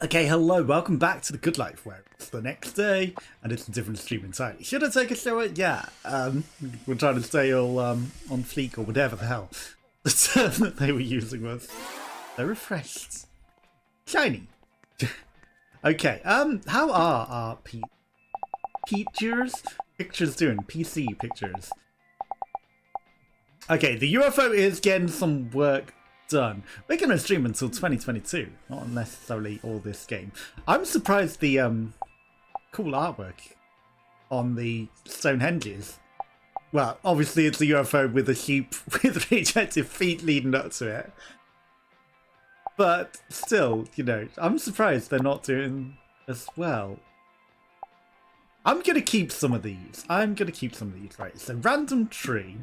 Okay, hello, welcome back to The Good Life, where it's the next day, and it's a different stream entirely. Should I take a shower? Yeah, we're trying to stay all, on fleek, or whatever the hell the term that they were using was. They're refreshed. Shiny. Okay, how are our pictures doing? PC pictures. Okay, the UFO is getting some work done. We're going to stream until 2022, not necessarily all this game. I'm surprised the cool artwork on the Stonehenges. Well, obviously it's a UFO with a sheep with rejected feet leading up to it. But still, you know, I'm surprised they're not doing as well. I'm going to keep some of these. Right, so random tree.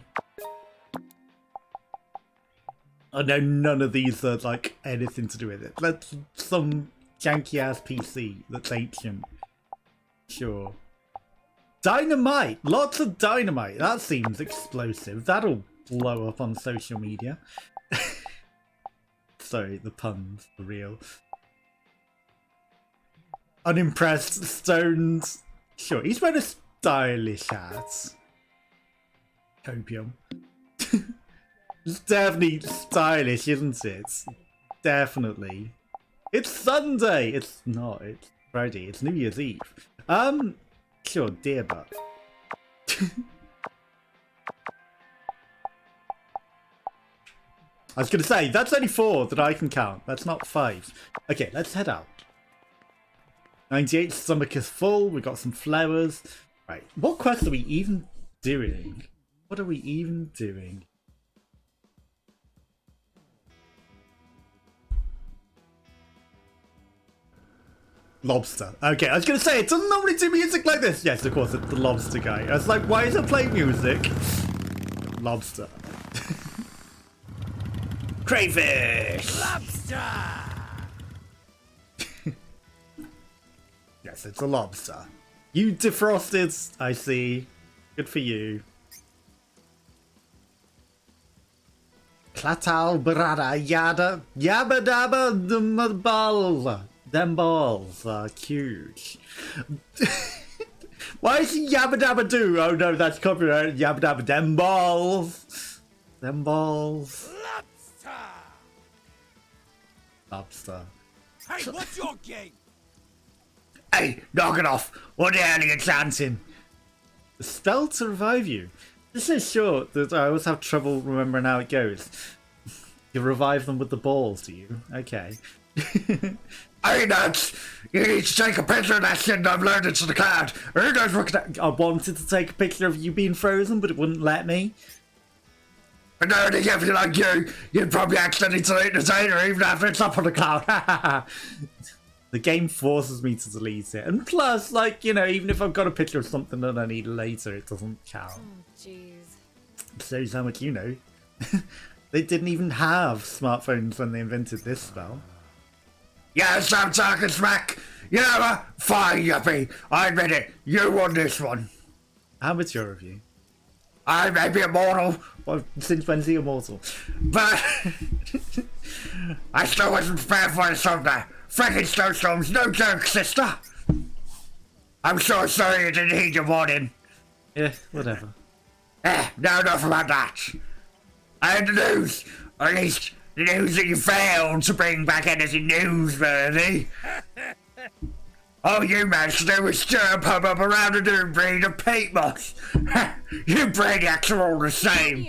Oh no, none of these are like anything to do with it. That's some janky ass PC that's ancient. Sure. Dynamite! Lots of dynamite! That seems explosive. That'll blow up on social media. Sorry, the puns are real. Unimpressed, stoned. Sure, he's wearing a stylish hat. Copium. It's definitely stylish, isn't it? Definitely. It's Sunday! It's not, it's Friday, it's New Year's Eve. Sure, deer butt. I was gonna say, that's only 4 that I can count. That's not 5. Okay, let's head out. 98 stomach is full, we got some flowers. Right, what quest are we even doing? What are we even doing? Lobster. Okay, I was going to say, it doesn't normally do music like this. Yes, of course, it's the lobster guy. I was like, why is it playing music? Lobster. Crayfish! Lobster! Yes, it's a lobster. You defrosted, I see. Good for you. Clatal barada yada yabba dabba ball. Them balls are huge. Why is he yabba dabba do? Oh no, that's copyright. Yabba dabba them balls. Them balls. Lobster! Lobster. Hey, what's your game? Hey, knock it off. What the hell are you chanting? The spell to revive you. This is short that I always have trouble remembering how it goes. You revive them with the balls, do you? Okay. Hey, nuts! You need to take a picture of that shit and upload it to the cloud. Who knows what can I wanted to take a picture of you being frozen, but it wouldn't let me. But knowing a guy like you, you'd probably accidentally delete the data even after it's up on the cloud. The game forces me to delete it. And plus, like, you know, even if I've got a picture of something that I need later, it doesn't count. Oh, jeez. Shows how much you know. They didn't even have smartphones when they invented this spell. Yes, I'm talking smack. You know what? Fine, yuppie. I admit it. You won this one. How mature of you? I may be immortal, Well, since when's he immortal? but I still wasn't prepared for this someday. Freaking snowstorms, no joke, sister. I'm so sorry you didn't heed your warning. Yeah, whatever. Now enough about that. And the news, or at least the news that you failed to bring back anything newsworthy. All you managed to do was stir a pub up around a new breed of peat moss. You brainiacs are all the same.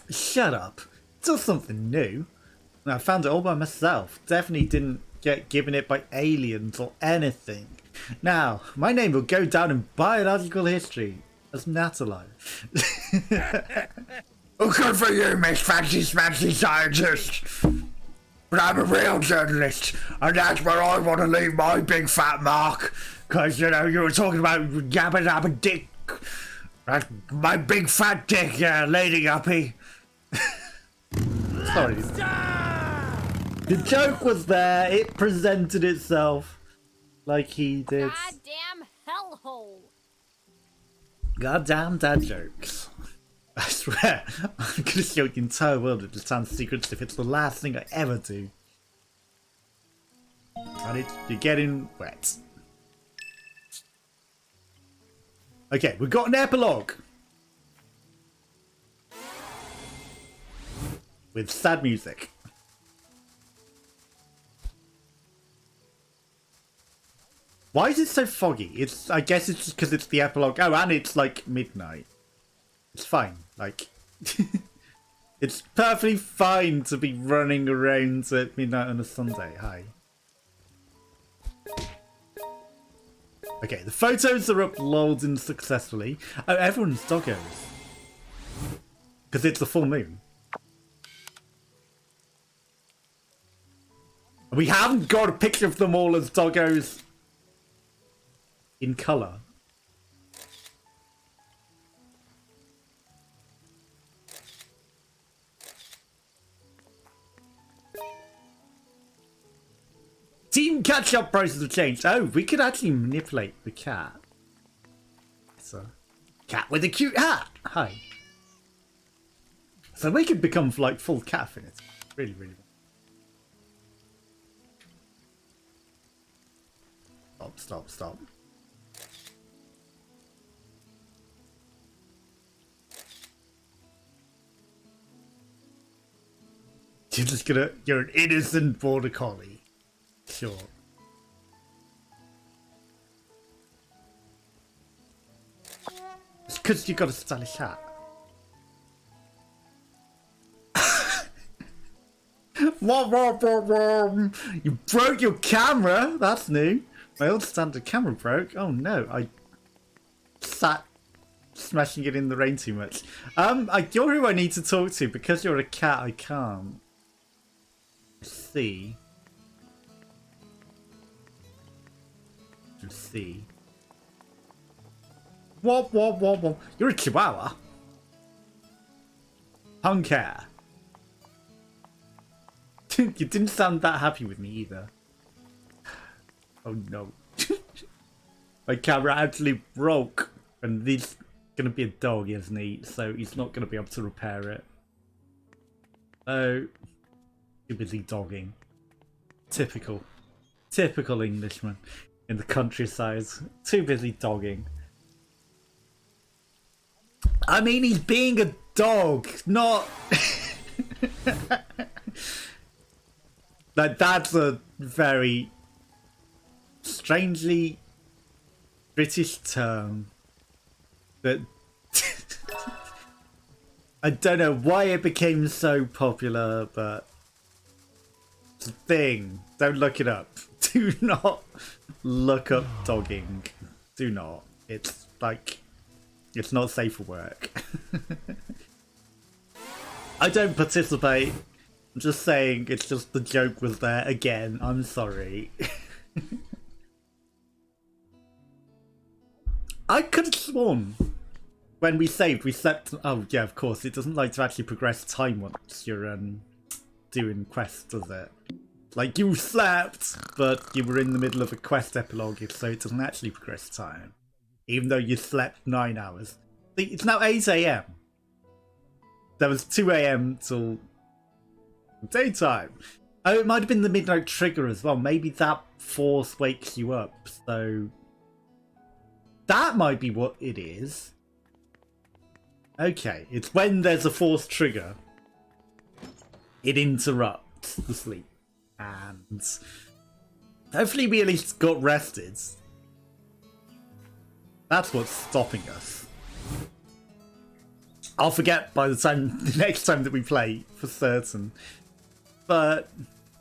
Shut up. It's all something new. I found it all by myself. Definitely didn't get given it by aliens or anything. Now, my name will go down in biological history as Natalie. Well, good for you, Miss Fancy Smancy Scientist. But I'm a real journalist, and that's where I want to leave my big fat mark. Because, you know, you were talking about yabba dabba dick. That's my big fat dick, lady uppy. Sorry. The joke was there. It presented itself like he did. Goddamn hellhole. Goddamn dad jokes. I swear, I'm gonna show the entire world at the town secrets if it's the last thing I ever do. And you're getting wet. Okay, we've got an epilogue. With sad music. Why is it so foggy? I guess it's just because it's the epilogue. Oh, and it's like midnight. It's fine. Like, it's perfectly fine to be running around at midnight on a Sunday. Hi. Okay, the photos are uploading successfully. Oh, everyone's doggos. Because it's the full moon. We haven't got a picture of them all as doggos in colour. Team catch-up process have changed. Oh, we could actually manipulate the cat. It's a cat with a cute hat. Hi. So we could become like full cat affinity. Really, really. Stop, stop, stop. You're an innocent border collie. Sure. It's because you got a stylish hat. You broke your camera. That's new. My old standard camera broke. Oh no, I sat smashing it in the rain too much. You're who I need to talk to. Because you're a cat, I can't. See. See. Wop. You're a chihuahua. Punk hair. You didn't sound that happy with me either. Oh no. My camera actually broke. And he's gonna be a dog, isn't he? So he's not gonna be able to repair it. Oh. Too busy dogging. Typical. Typical Englishman. In the countryside. Too busy dogging. I mean, he's being a dog, not... Like, that's a very strangely British term that I don't know why it became so popular, but it's a thing. Don't look it up. Do not look up dogging. Do not. It's like, it's not safe for work. I don't participate. I'm just saying, it's just the joke was there again. I'm sorry. I could have sworn when we saved, we slept. Oh yeah, of course. It doesn't like to actually progress time once you're doing quests, does it? Like, you slept, but you were in the middle of a quest epilogue, so it doesn't actually progress time. Even though you slept 9 hours. See, it's now 8 AM. There was 2 AM till daytime. Oh, it might have been the midnight trigger as well. Maybe that force wakes you up, so... That might be what it is. Okay, it's when there's a force trigger. It interrupts the sleep. And hopefully we at least got rested. That's what's stopping us. I'll forget by the next time that we play, for certain. But,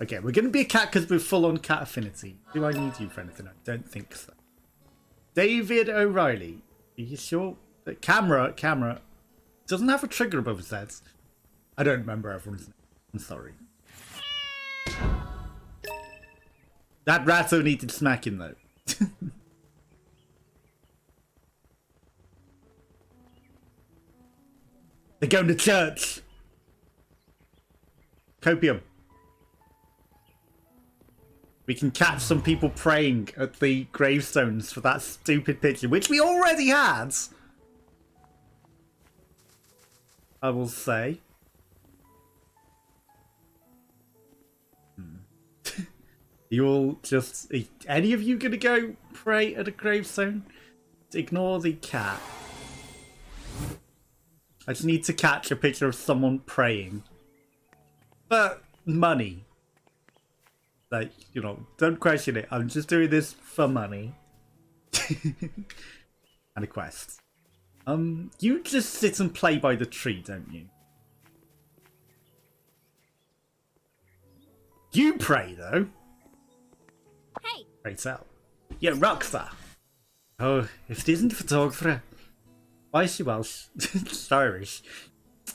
okay, we're going to be a cat because we're full on cat affinity. Do I need you for anything? I don't think so. David O'Reilly. Are you sure? Camera. Doesn't have a trigger above his head. I don't remember everyone's name. I'm sorry. That ratto needed smacking though. They're going to church. Copium. We can catch some people praying at the gravestones for that stupid picture, which we already had. I will say. You all just... Are any of you gonna go pray at a gravestone? Ignore the cat. I just need to catch a picture of someone praying. But money. Like, you know, don't question it. I'm just doing this for money. And a quest. You just sit and play by the tree, don't you? You pray, though. Hey. Right out. Yeah, Rockstar. Oh, if it isn't a photographer. Why is she Welsh? She's Irish.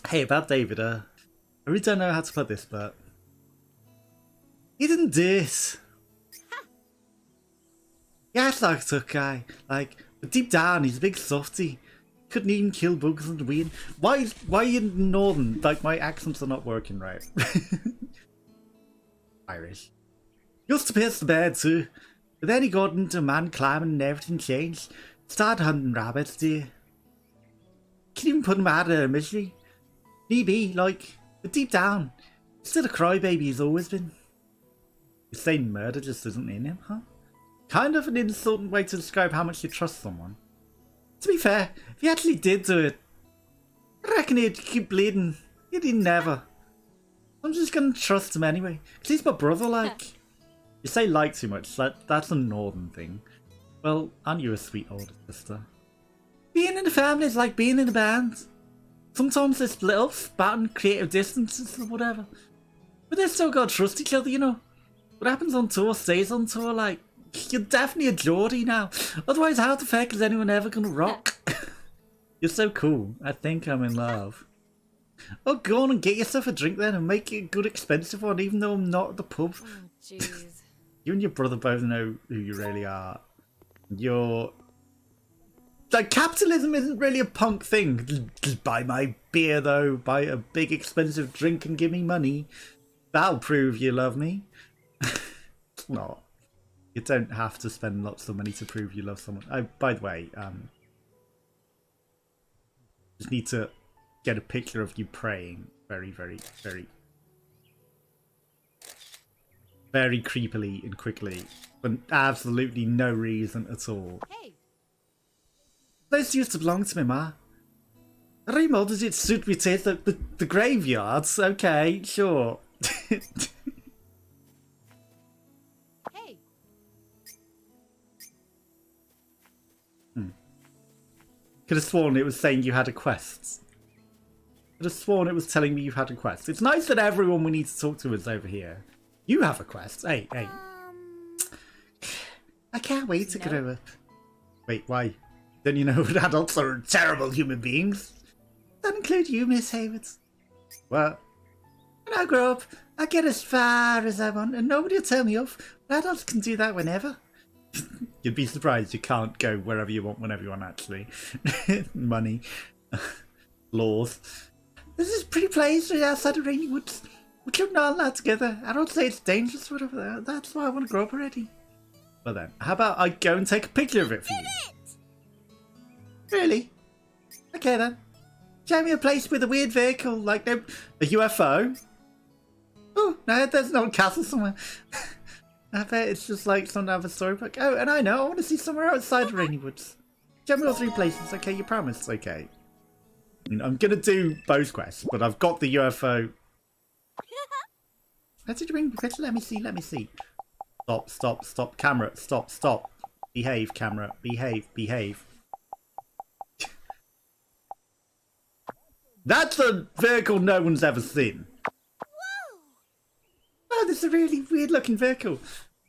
Hey, about David, I really don't know how to put this, but... He didn't do it. Yeah, it's like a tough guy. Like, but deep down, he's a big softy. Couldn't even kill bugs on the wind. Why are you northern? Like, my accents are not working right. Irish. Used to piss the bed too. But then he got into man climbing and everything changed. Started hunting rabbits, dear. Can't even put him out of a misery. Maybe, like, but deep down, still a crybaby he's always been. You're saying murder just isn't in him, huh? Kind of an insulting way to describe how much you trust someone. To be fair, if he actually did do it, I reckon he'd keep bleeding. He'd never. I'm just gonna trust him anyway. Cause he's my brother, like. You say like too much, that's a northern thing. Well, aren't you a sweet older sister? Being in the family is like being in a band. Sometimes they split up, spat creative distances or whatever. But they still gotta trust each other, you know. What happens on tour stays on tour, like. You're definitely a Geordie now. Otherwise, how the fuck is anyone ever gonna rock? You're so cool. I think I'm in love. Oh, go on and get yourself a drink then and make it a good expensive one, even though I'm not at the pub. Oh, jeez. You and your brother both know who you really are. You're... Like, capitalism isn't really a punk thing. Just buy my beer, though. Buy a big expensive drink and give me money. That'll prove you love me. It's not. You don't have to spend lots of money to prove you love someone. Oh, by the way, just need to get a picture of you praying very, very, very, very creepily and quickly, for absolutely no reason at all. Hey. Those used to belong to me, Ma. I remodeled it to suit me taste. The graveyards. Okay, sure. Could have sworn it was saying you had a quest. Could have sworn it was telling me you had a quest. It's nice that everyone we need to talk to is over here. You have a quest. Hey, hey. I can't wait to grow up. Wait, why? Don't you know that adults are terrible human beings? That include you, Miss Hayward. Well, when I grow up, I get as far as I want and nobody will tell me off. Adults can do that whenever. You'd be surprised you can't go wherever you want, whenever you want, actually. Money. Laws. This is a pretty place outside of Rainy Woods. We're keeping all that together. I don't say it's dangerous or whatever. That's why I want to grow up already. Well then, how about I go and take a picture of it for you? Really? Okay then. Show me a place with a weird vehicle, like a UFO. Oh, no, there's an old castle somewhere. I bet it's just like some other storybook. Oh, and I know, I want to see somewhere outside of Rainy Woods. Show me all 3 places, okay? You promised, okay. I'm gonna do both quests, but I've got the UFO. How did you bring the picture? Let me see, let me see. Stop, stop, stop, camera, stop, stop. Behave, camera, behave, behave. That's a vehicle no one's ever seen. Oh, this is a really weird looking vehicle.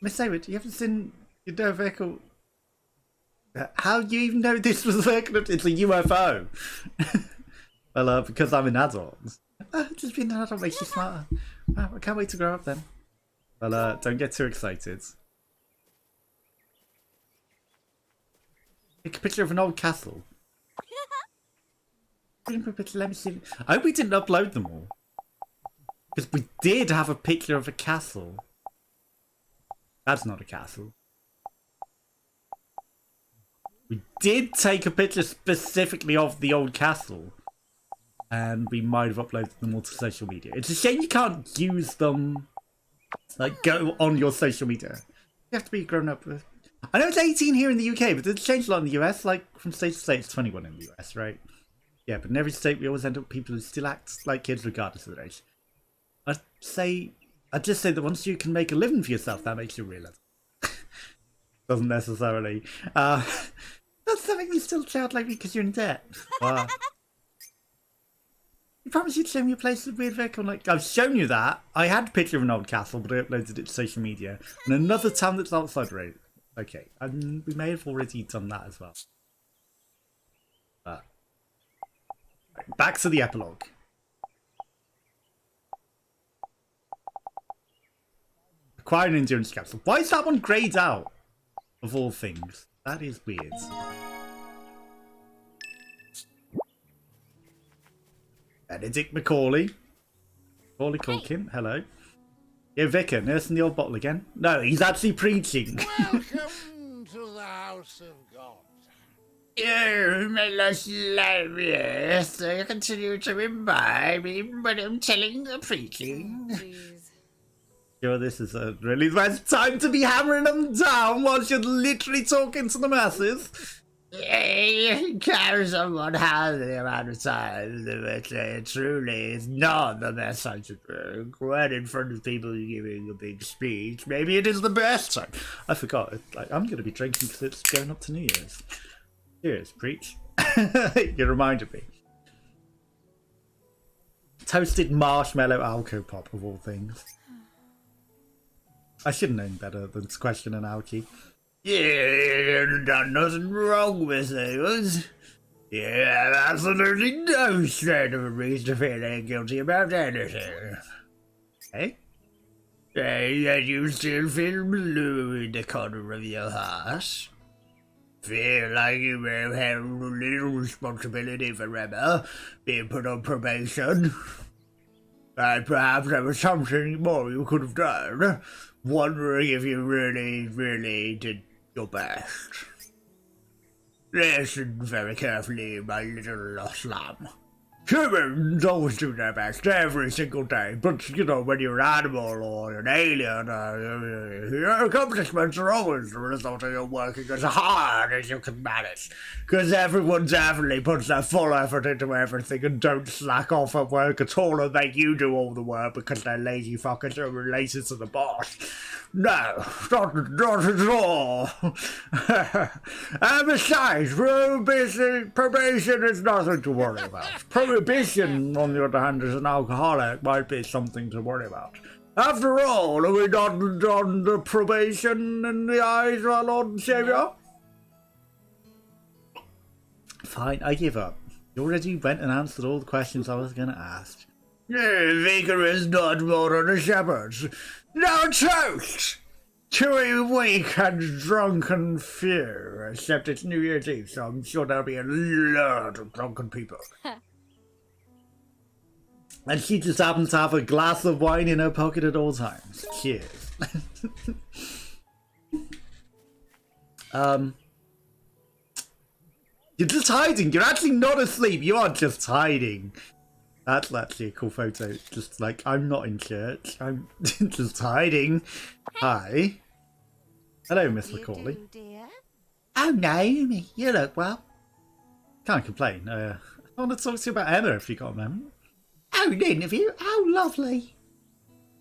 Miss Hayward, you haven't seen your vehicle. How do you even know this was a vehicle? It's a UFO. Well, because I'm an adult. Just being an adult makes you smarter. Oh, I can't wait to grow up then. Well, don't get too excited. Take a picture of an old castle. Let me see. I hope we didn't upload them all. Because we did have a picture of a castle. That's not a castle. We did take a picture specifically of the old castle. And we might have uploaded them all to social media. It's a shame you can't use them Like, go on your social media. You have to be grown up. I know it's 18 here in the UK, but it's changed a lot in the US. Like, from state to state, it's 21 in the US, right? Yeah, but in every state, we always end up with people who still act like kids regardless of their age. I'd just say that once you can make a living for yourself, that makes you real. Doesn't necessarily. That's something you still childlike because you're in debt. You promised you'd show me a place with a weird vehicle. Like, I've shown you that. I had a picture of an old castle, but I uploaded it to social media. And another town that's outside road. Okay, and we may have already done that as well. But back to the epilogue. Acquire an endurance capsule. Why is that one grayed out? Of all things. That is weird. Benedict Macaulay. Macaulay Culkin. Hello. Yeah, Vicar, nursing the old bottle again. No, he's actually preaching. Welcome to the house of God. You may less hilarious. I continue to imbibe even when I'm telling the preaching. Jeez. Sure, this is a really nice time to be hammering them down whilst you're literally talking to the masses. It carries on how the amount of time that truly is not the best time to drink. When in front of people giving a big speech, maybe it is the best time. I forgot. Like, I'm going to be drinking because it's going up to New Year's. Cheers, preach. You reminded me. Toasted marshmallow alco pop of all things. I should have known better than to question an alky. Yeah, done nothing wrong with those. Yeah, absolutely no shred of a reason to feel guilty about anything. Eh? Say that you still feel blue in the corner of your heart. Feel like you may have had a little responsibility forever, being put on probation. And perhaps there was something more you could have done. Wondering if you really did your best. Listen very carefully, my little lamb. Humans always do their best every single day, but you know, when you're an animal or an alien, your accomplishments are always the result of your working as hard as you can manage. Because everyone definitely puts their full effort into everything and don't slack off at work at all and make you do all the work because they're lazy fuckers who are related to the boss. No, not at all. And besides, probation is nothing to worry about. Prohibition, on the other hand, as an alcoholic, might be something to worry about. After all, are we not on the probation in the eyes of our Lord and Saviour? Fine, I give up. You already went and answered all the questions I was going to ask. The vicar is not more than a shepherd. Now toast! To a weak and drunken few, except it's New Year's Eve, so I'm sure there'll be a lot of drunken people. And she just happens to have a glass of wine in her pocket at all times. Cheers. You're just hiding. You're actually not asleep. You are just hiding. That's actually a cool photo. Just like, I'm not in church. I'm just hiding. Hi. Hello, Miss Macaulay. Oh, Naomi. You look well. Can't complain. I want to talk to you about Emma if you got a moment. Oh, an interview? How lovely.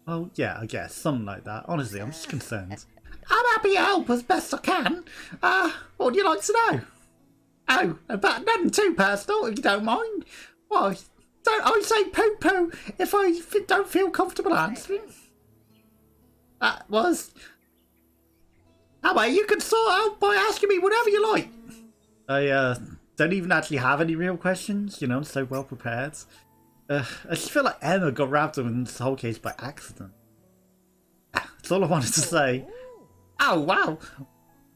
Well, yeah, I guess. Something like that. Honestly, I'm just concerned. I'm happy to help as best I can. What would you like to know? Oh, but nothing too personal, if you don't mind. Why? Don't I say poo-poo if I don't feel comfortable answering? That was... That way you can sort out by asking me whatever you like. I don't even actually have any real questions, you know, I'm so well prepared. I just feel like Emma got wrapped up in this whole case by accident. That's all I wanted to say. Oh, wow.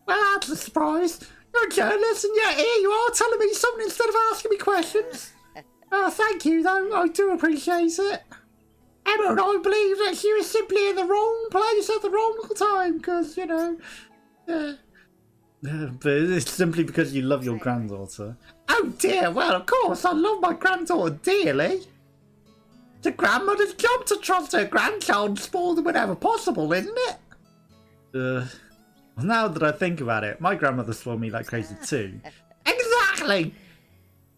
Well, that's a surprise. You're a journalist and yet here you are telling me something instead of asking me questions. Thank you, though. I do appreciate it. Emma and I believe that she was simply in the wrong place at the wrong time, because, you know... but it's simply because you love your granddaughter. Oh, dear. Well, of course, I love my granddaughter dearly. The grandmother's job to trust her grandchild and spoil them whenever possible, isn't it? Well, now that I think about it, my grandmother spoiled me like crazy too. Exactly.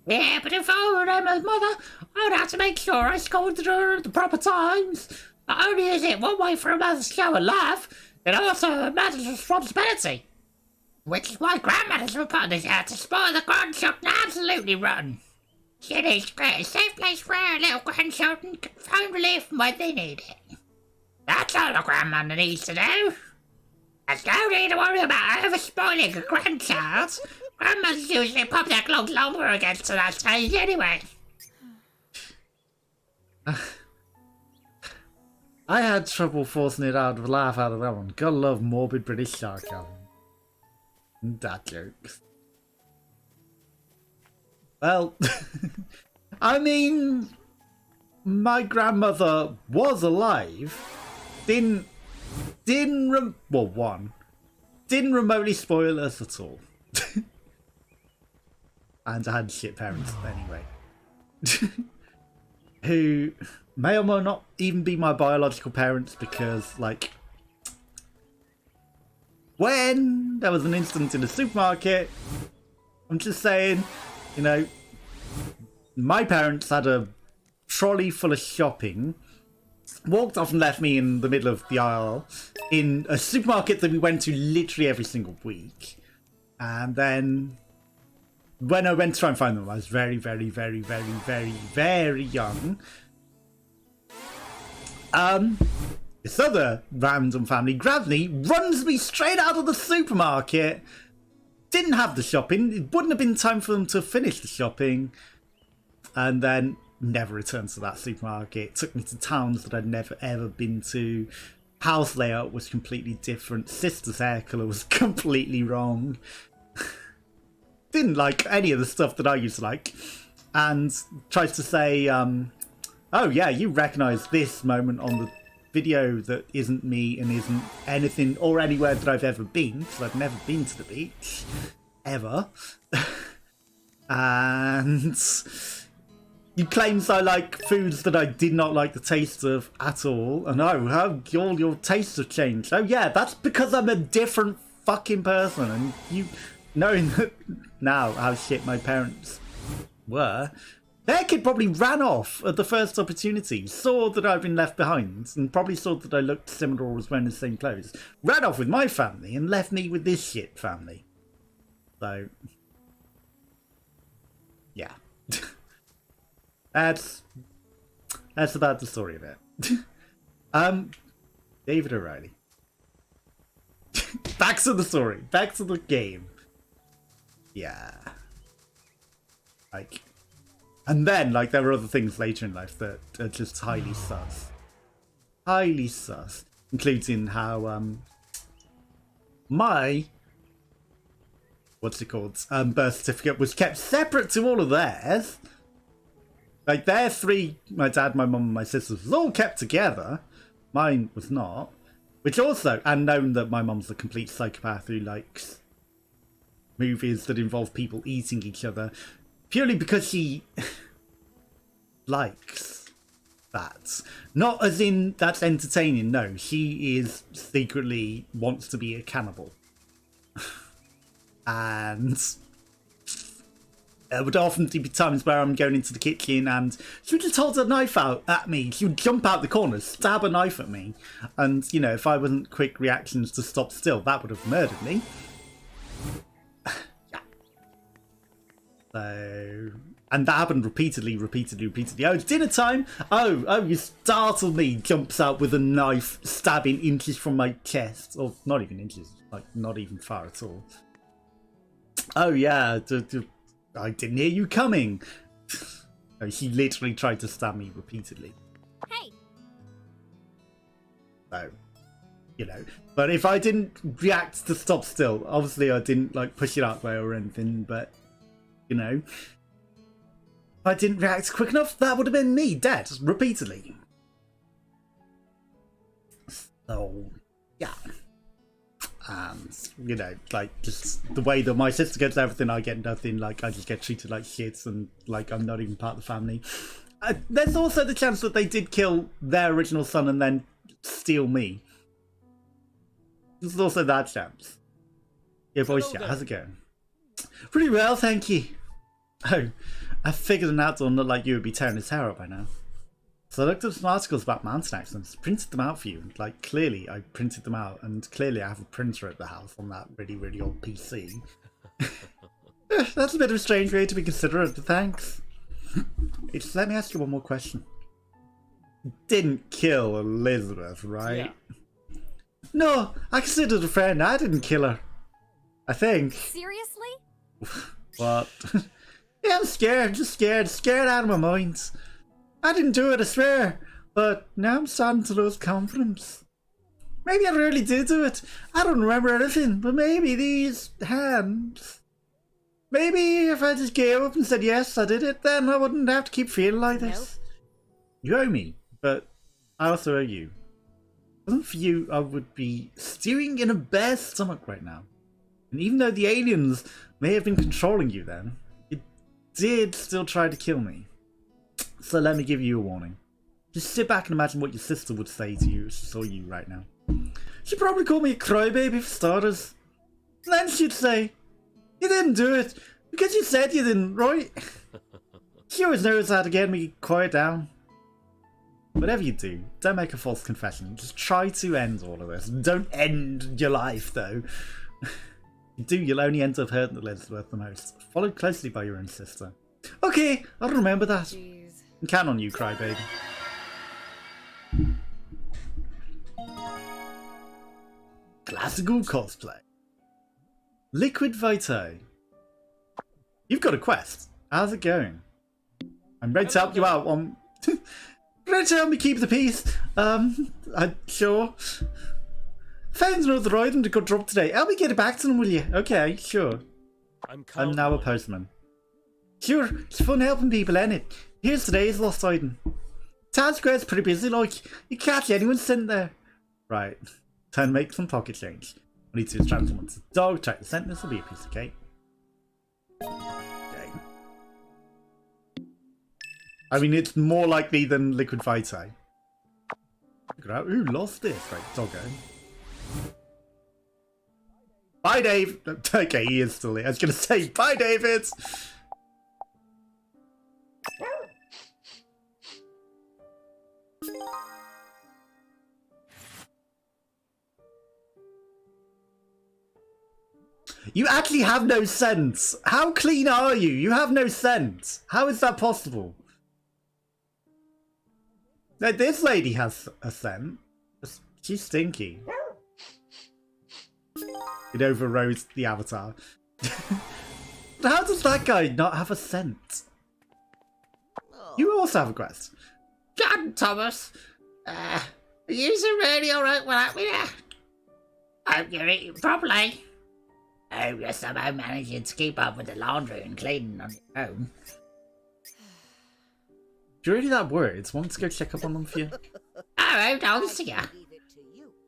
Yeah, but if I were Emma's mother, I would have to make sure I scolded her at the proper times. Not only is it one way for a mother to show her love, it also a mother's responsibility. Which is why grandmothers were put on this earth to spoil the grandchildren absolutely rotten. She needs to create a safe place where her little grandchildren can find relief when they need it. That's all a grandmother needs to do. There's no need to worry about over-spoiling a grandchild. Grandmothers usually pop their clogs longer against to that stage anyway. I had trouble forcing it out of a laugh out of that one. Gotta love morbid British sarcasm. And dad jokes. Well, I mean, my grandmother was alive. Didn't remotely spoil us at all. And I had shit parents anyway. Who may or may not even be my biological parents because, like, when there was an incident in the supermarket, I'm just saying, you know, my parents had a trolley full of shopping, walked off and left me in the middle of the aisle in a supermarket that we went to literally every single week. And then when I went to try and find them, I was very, very, very, very, very, very young. This other random family grabbed me, runs me straight out of the supermarket. Didn't have the shopping. It wouldn't have been time for them to finish the shopping. And then never returned to that supermarket. Took me to towns that I'd never ever been to. House layout was completely different. Sister's hair colour was completely wrong. Didn't like any of the stuff that I used to like. And tries to say, oh yeah, you recognise this moment on the video that isn't me and isn't anything or anywhere that I've ever been, because I've never been to the beach. Ever. And you claims I like foods that I did not like the taste of at all. And oh, how all your tastes have changed. Oh yeah, that's because I'm a different fucking person. And you, knowing that now how shit my parents were, their kid probably ran off at the first opportunity, saw that I'd been left behind, and probably saw that I looked similar or was wearing the same clothes. Ran off with my family and left me with this shit family. So, yeah. That's about the story of it. David O'Reilly. Back to the story. Back to the game. Yeah. Like, and then, like, there were other things later in life that are just highly sus. Highly sus. Including how, my, what's it called, birth certificate was kept separate to all of theirs. Like, their three, my dad, my mum, and my sisters, was all kept together. Mine was not. Which also, and known that my mum's a complete psychopath who likes movies that involve people eating each other. Purely because she likes that. Not as in that's entertaining, no. She is secretly wants to be a cannibal. And there would often be times where I'm going into the kitchen and she would just hold a knife out at me. She would jump out the corner, stab a knife at me. And, you know, if I wasn't quick reactions to stop still, that would have murdered me. So, and that happened repeatedly. Oh, it's dinner time. Oh, you startled me. Jumps out with a knife, stabbing inches from my chest. Or not even inches, like not even far at all. Oh yeah, I didn't hear you coming. He literally tried to stab me repeatedly. Hey. So, you know, but if I didn't react to stop still, obviously I didn't like push it out there or anything, but you know, if I didn't react quick enough, that would have been me dead repeatedly. So, yeah. And, you know, like, just the way that my sister gets everything, I get nothing. Like, I just get treated like shit and, like, I'm not even part of the family. There's also the chance that they did kill their original son and then steal me. There's also that chance. Yeah, voice chat, how's it going? Pretty well, thank you. Oh, I figured an outdoor nut like you would be tearing his hair up by now. So I looked up some articles about mountain accents, printed them out for you. Like, clearly I printed them out, and clearly I have a printer at the house on that really, really old PC. That's a bit of a strange way to be considerate, but thanks. Just let me ask you one more question. You didn't kill Elizabeth, right? Yeah. No, I considered her a friend. I didn't kill her. I think. Seriously? What? Yeah, I'm scared. Just scared. Scared out of my mind. I didn't do it, I swear. But now I'm starting to lose confidence. Maybe I really did do it. I don't remember anything, but maybe these hands. Maybe if I just gave up and said yes, I did it, then I wouldn't have to keep feeling like this. Nope. You owe me, but I also owe you. If it wasn't for you, I would be stewing in a bear's stomach right now. And even though the aliens may have been controlling you then, it did still try to kill me. So let me give you a warning. Just sit back and imagine what your sister would say to you if she saw you right now. She'd probably call me a crybaby for starters. And then she'd say, "You didn't do it because you said you didn't, right?" She always knows how to get me to quiet down. Whatever you do, don't make a false confession. Just try to end all of this. Don't end your life, though. If you do, you'll only end up hurting Elizabeth the most. Followed closely by your own sister. Okay, I'll remember that. Jeez. And count on you, crybaby. Classical cosplay. Liquid Vitae. You've got a quest. How's it going? I'm ready to help you out on... ready to help me keep the peace. I'm sure. Found another item to go drop today. Help me get it back to them, will you? Okay, sure. I'm now a postman. Sure, it's fun helping people, ain't it? Here's today's lost item. Town Square's pretty busy, like. You can't see anyone sitting there. Right. Time to make some pocket change. I need to transform someone's dog, check the scent. This will be a piece of cake. Okay. I mean, it's more likely than Liquid Vitae. Look at that. Ooh, lost it. Right, doggo. Bye, Dave. Okay, he is still here. I was going to say, bye, David. You actually have no sense. How clean are you? You have no sense. How is that possible? Now, this lady has a scent. She's stinky. It overrode the avatar. How does that guy not have a scent? You also have a quest. John Thomas, are you really alright without me there? Hope you're eating properly. Hope you're somehow managing to keep up with the laundry and cleaning on your own. Do you really that worried? Want to go check up on them for you? I moved on to you.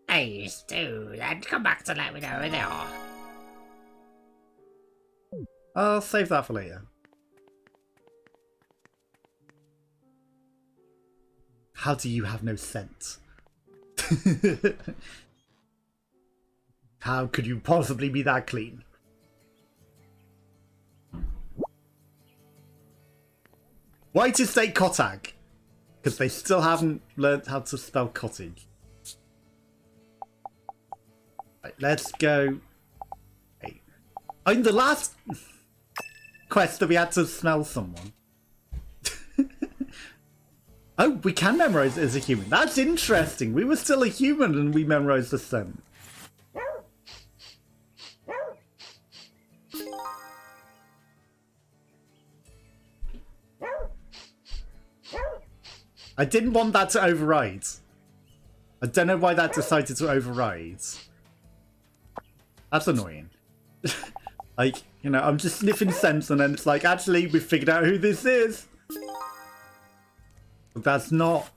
Please do, then come back to let me know where they are. I'll save that for later. How do you have no scent? How could you possibly be that clean? Why to say Kotag? Because they still haven't learned how to spell cottage. Right, let's go. Hey. In the last quest that we had to smell someone. Oh, we can memorize it as a human. That's interesting. We were still a human and we memorized the scent. I didn't want that to override. I don't know why that decided to override. That's annoying. Like, you know, I'm just sniffing scents and then it's like, actually, we figured out who this is. But that's not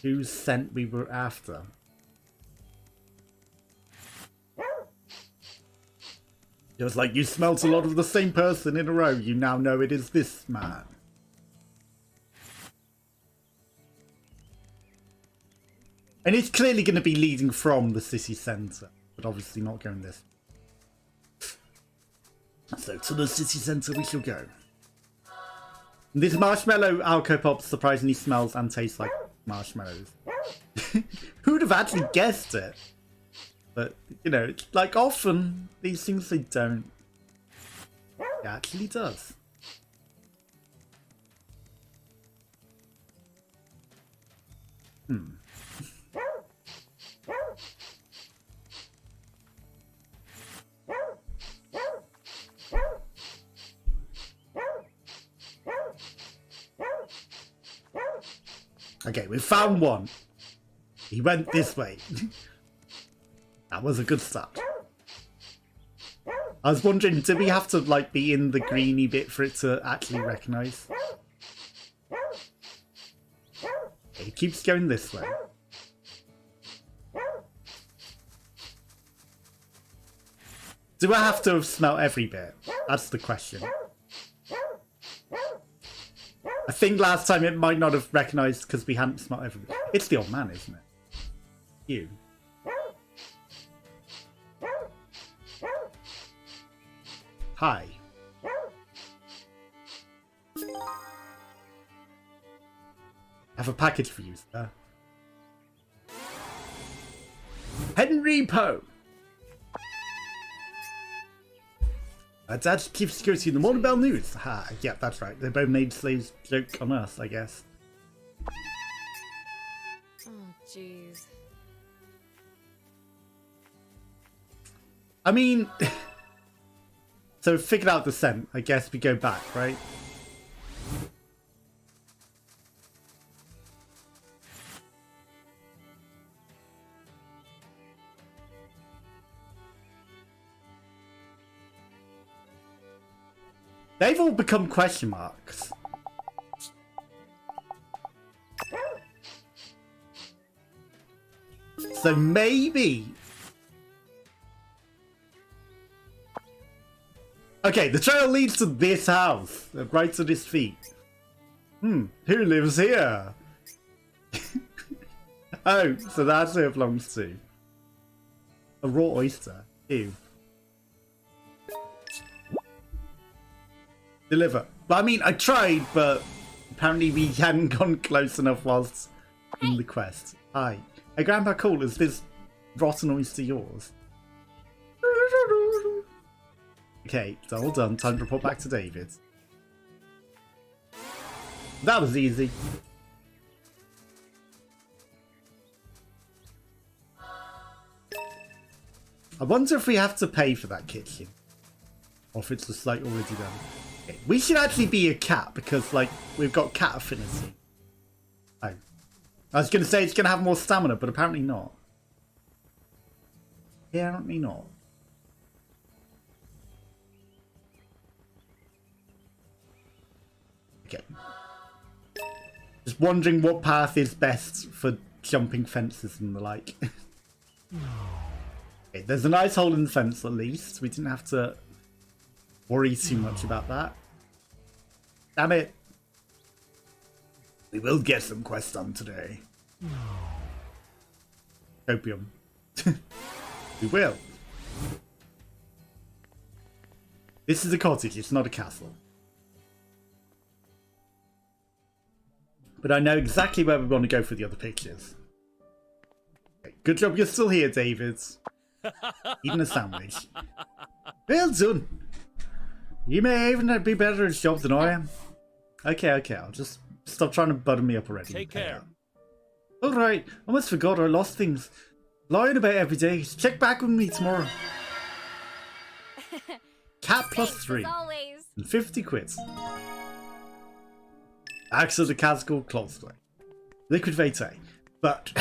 whose scent we were after. It was like, you smelt a lot of the same person in a row. You now know it is this man. And it's clearly going to be leading from the city centre, but obviously not going this. So to the city centre we shall go. This marshmallow alcopop surprisingly smells and tastes like marshmallows. Who'd have actually guessed it? But, you know, like often these things they don't. It actually does. Okay, we found one. He went this way. That was a good start. I was wondering, do we have to like be in the greeny bit for it to actually recognise? Okay, he keeps going this way. Do I have to have smelt every bit? That's the question. I think last time it might not have recognised because we hadn't smelt every bit. It's the old man, isn't it? You. Hi. I have a package for you, sir. Henry Poe. Dad's chief security in the Morning Bell News. Ha, yeah, that's right. They both made slaves joke on us, I guess. Oh, jeez. I mean, so figured out the scent. I guess we go back, right? They've all become question marks. So maybe... Okay, the trail leads to this house. Right to his feet. Who lives here? Oh, so that's who it belongs to. A raw oyster. Ew. Deliver. But I mean, I tried, but apparently we hadn't gone close enough whilst in the quest. Hi. Hey, Grandpa Cool, is this rotten oyster yours? Okay, it's all done. Time to report back to David. That was easy. I wonder if we have to pay for that kitchen. Or if it's just like already done. Okay, we should actually be a cat because like we've got cat affinity. Oh. I was going to say it's going to have more stamina, but apparently not. Apparently not. Okay. Just wondering what path is best for jumping fences and the like. Okay, there's a nice hole in the fence at least. We didn't have to worry too much about that. Damn it. We will get some quests done today. Opium. We will. This is a cottage, it's not a castle. But I know exactly where we want to go for the other pictures. Okay, good job you're still here, David. Eating a sandwich. Well done. You may even be better at this job than I am. Okay, I'll just stop trying to butter me up already. Take care. Alright, I almost forgot I lost things. Lying about every day. Check back with me tomorrow. Cat plus Thanks, 3. as always. And 50 quid. Axe of the Cascal Clothesplay. Liquid Vitae. But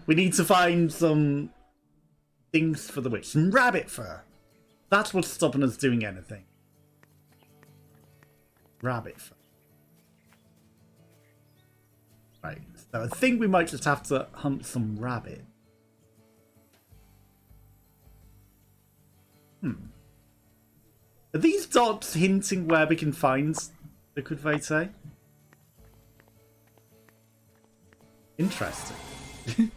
we need to find some things for the witch. Some rabbit fur. That's what's stopping us doing anything. Rabbit fur. Right, so I think we might just have to hunt some rabbit. Are these dots hinting where we can find Liquid Vitae? Interesting.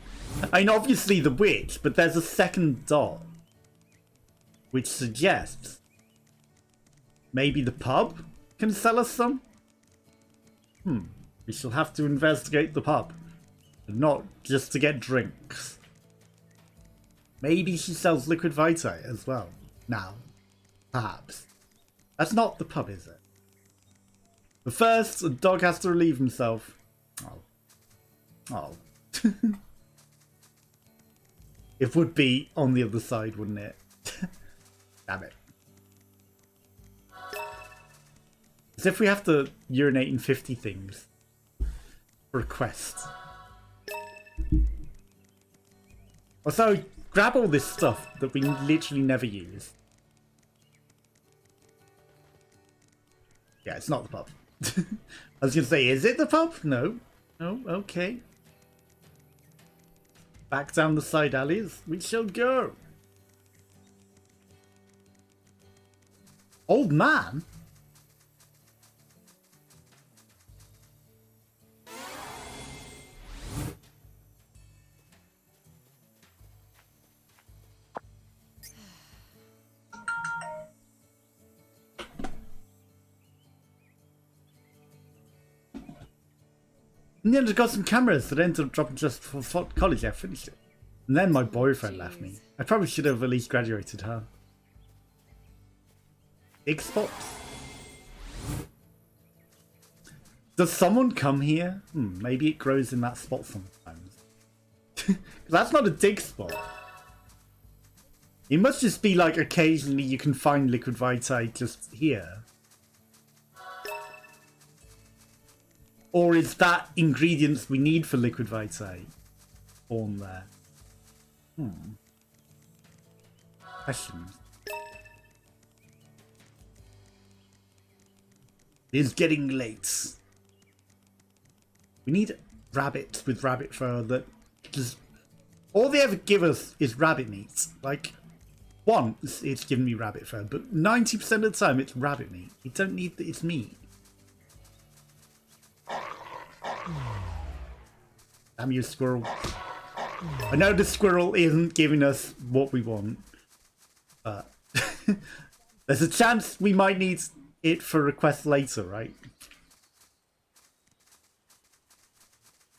I mean, obviously the witch, but there's a second dot, which suggests maybe the pub can sell us some? We shall have to investigate the pub, and not just to get drinks. Maybe she sells liquid vitae as well, now. Perhaps. That's not the pub, is it? But first, a dog has to relieve himself. Oh. It would be on the other side, wouldn't it? Damn it. As if we have to urinate in 50 things for a quest. Also, grab all this stuff that we literally never use. Yeah, it's not the pub. I was gonna say, is it the pub? No. No, okay. Back down the side alleys we shall go. Old man? And then I got some cameras that ended up dropping just for college. I finished it. And then my boyfriend left me. I probably should have at least graduated, huh? Big spots. Does someone come here? Maybe it grows in that spot sometimes. That's not a dig spot. It must just be like occasionally you can find liquid vitae just here. Or is that ingredients we need for liquid vitae on there? Questions. It's getting late. We need rabbits with rabbit fur that just... all they ever give us is rabbit meat. Like, once it's given me rabbit fur, but 90% of the time it's rabbit meat. You don't need its meat. Damn you, squirrel. I know the squirrel isn't giving us what we want, but there's a chance we might need it for requests later, right?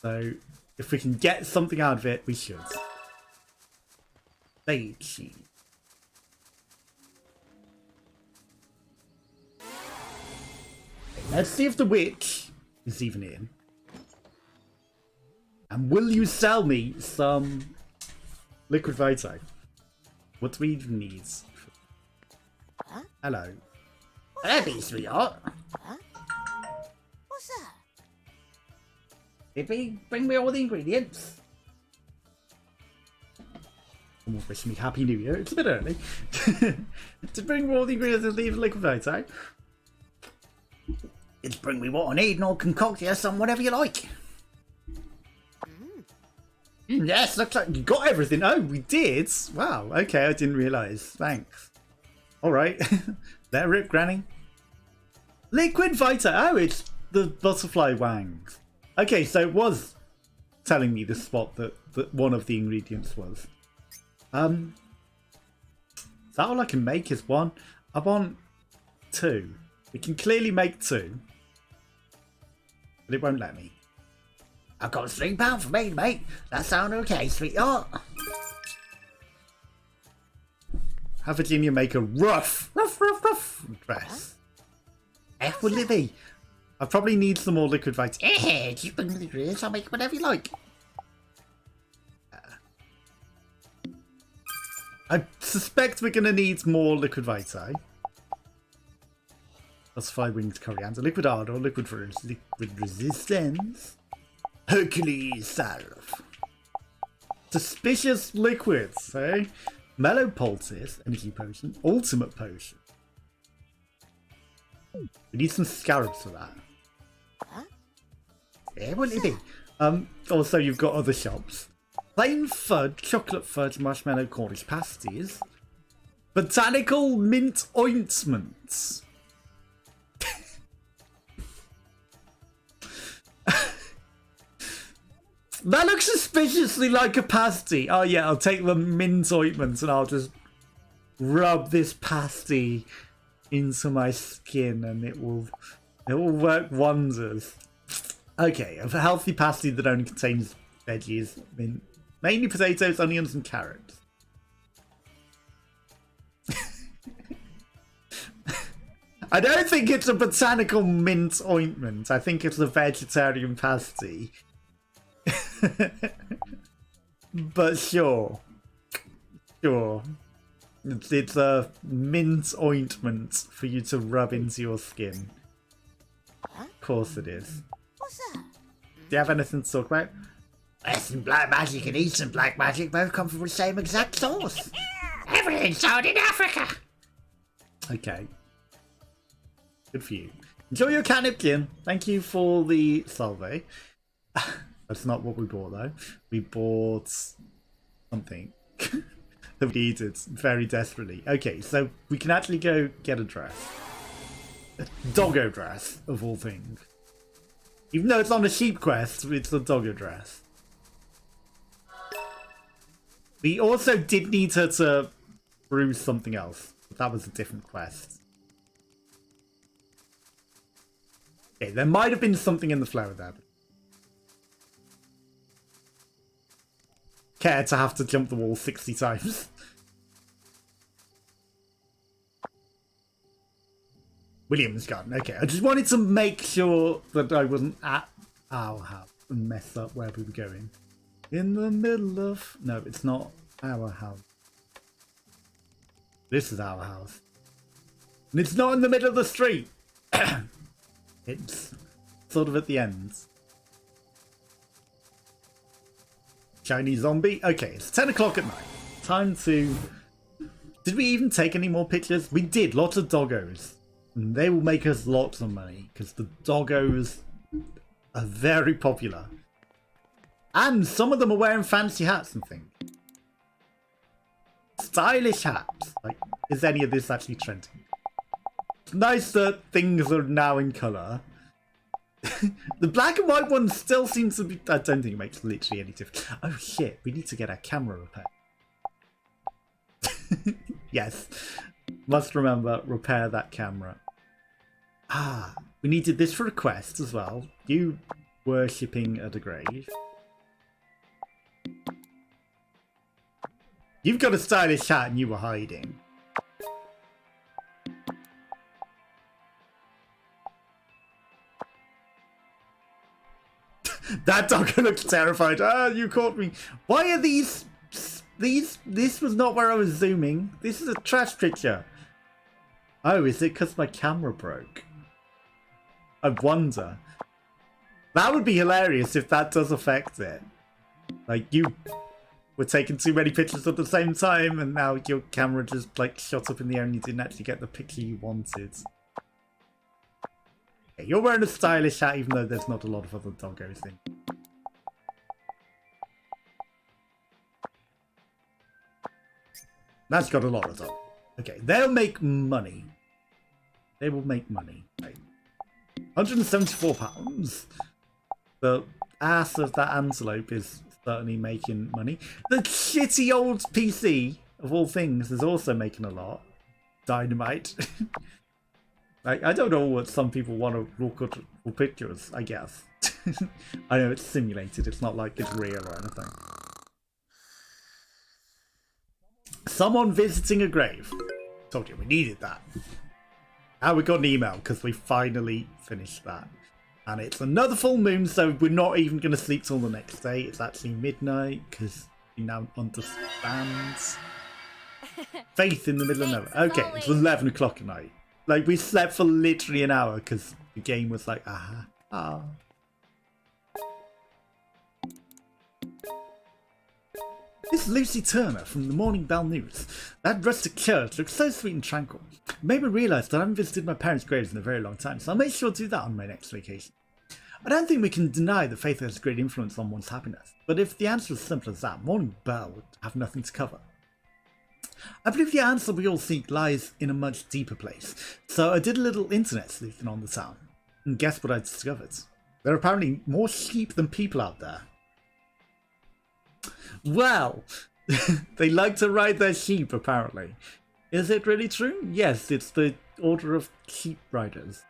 So, if we can get something out of it, we should. Beachy. Let's see if the witch is even in. And will you sell me some liquid vitae? What do we even need? Huh? Hello. Hello, sweetheart. Huh? What's that? Did we bring me all the ingredients? Someone wish me Happy New Year. It's a bit early. To bring all the ingredients and leave liquid vitae. Just bring me what I need and I'll concoct you some whatever you like. Yes, looks like you got everything. Oh, we did? Wow, okay, I didn't realise. Thanks. Alright. There, Rip Granny. Liquid vitae. Oh, it's the butterfly wangs. Okay, so it was telling me the spot that one of the ingredients was. Is that all I can make is one? I want two. We can clearly make two. But it won't let me. I've got £3 for me, mate. That sound okay, sweetheart? Have Virginia make a rough dress. F will it be? I probably need some more liquid vitae. Eh, just bring me the ingredients, I'll make whatever you like. I suspect we're going to need more liquid vitae. That's 5 winged coriander, liquid ardor, liquid resistance, Hercules salve. Suspicious liquids, eh? Mellow poultice, energy potion, ultimate potion. We need some scarabs for that. Huh? Yeah, what would it be? Also, you've got other shops. Plain fudge, chocolate fudge, marshmallow Cornish pasties. Botanical mint ointments. That looks suspiciously like a pasty. Oh yeah, I'll take the mint ointment and I'll just rub this pasty into my skin and it will work wonders. Okay, a healthy pasty that only contains veggies, mint, mainly potatoes, onions and carrots. I don't think it's a botanical mint ointment. I think it's a vegetarian pasty. But sure. It's a mint ointment for you to rub into your skin. Of course it is. What's that? Do you have anything to talk about? Western black magic and Eastern black magic both come from the same exact source. Everything's sold in Africa. Okay. Good for you. Enjoy your catnip gin. Thank you for the salve. That's not what we bought though. We bought something that we needed very desperately. Okay, so we can actually go get a dress. A doggo dress, of all things. Even though it's on a sheep quest, it's a doggo dress. We also did need her to brew something else. But that was a different quest. Okay, there might have been something in the flower there. Care to have to jump the wall 60 times. William's gone. Okay, I just wanted to make sure that I wasn't at our house and mess up where we were going. In the middle of... No, it's not our house. This is our house. And it's not in the middle of the street. It's sort of at the end. Chinese zombie. Okay, it's 10 o'clock at night. Time to... Did we even take any more pictures? We did. Lots of doggos. And they will make us lots of money. Because the doggos are very popular. And some of them are wearing fancy hats and things. Stylish hats. Like, is any of this actually trending? It's nice that things are now in colour. The black and white ones still seem to be... I don't think it makes literally any difference. Oh shit, we need to get our camera repaired. Yes. Must remember, repair that camera. Ah, we needed this for a quest as well. You worshipping at a grave. You've got a stylish hat and you were hiding. That dog looks terrified. Ah, you caught me. Why are these... This was not where I was zooming. This is a trash picture. Oh, is it because my camera broke? I wonder. That would be hilarious if that does affect it. Like, you were taking too many pictures at the same time and now your camera just, like, shot up in the air and you didn't actually get the picture you wanted. Okay, you're wearing a stylish hat even though there's not a lot of other doggos in. That's got a lot of dog. Okay, they'll make money. They will make money. Right. £174. The ass of that antelope is certainly making money. The shitty old PC, of all things, is also making a lot. Dynamite. Like, I don't know what some people want to look at for pictures, I guess. I know it's simulated, it's not like it's real or anything. Someone visiting a grave. Told you we needed that. Now we got an email because we finally finished that. And it's another full moon, so we're not even going to sleep till the next day. It's actually midnight because we now understand. Faith in the middle of nowhere. Okay, it's 11 o'clock at night. Like, we slept for literally an hour because the game was like, ah. This is Lucy Turner from the Morning Bell News. That rustic church looks so sweet and tranquil. It made me realise that I haven't visited my parents' graves in a very long time, so I'll make sure to do that on my next vacation. I don't think we can deny that faith has a great influence on one's happiness, but if the answer is as simple as that, Morning Bell would have nothing to cover. I believe the answer we all seek lies in a much deeper place, so I did a little internet sleuthing on the town, and guess what I discovered? There are apparently more sheep than people out there. Well, they like to ride their sheep, apparently. Is it really true? Yes, it's the Order of Sheep Riders.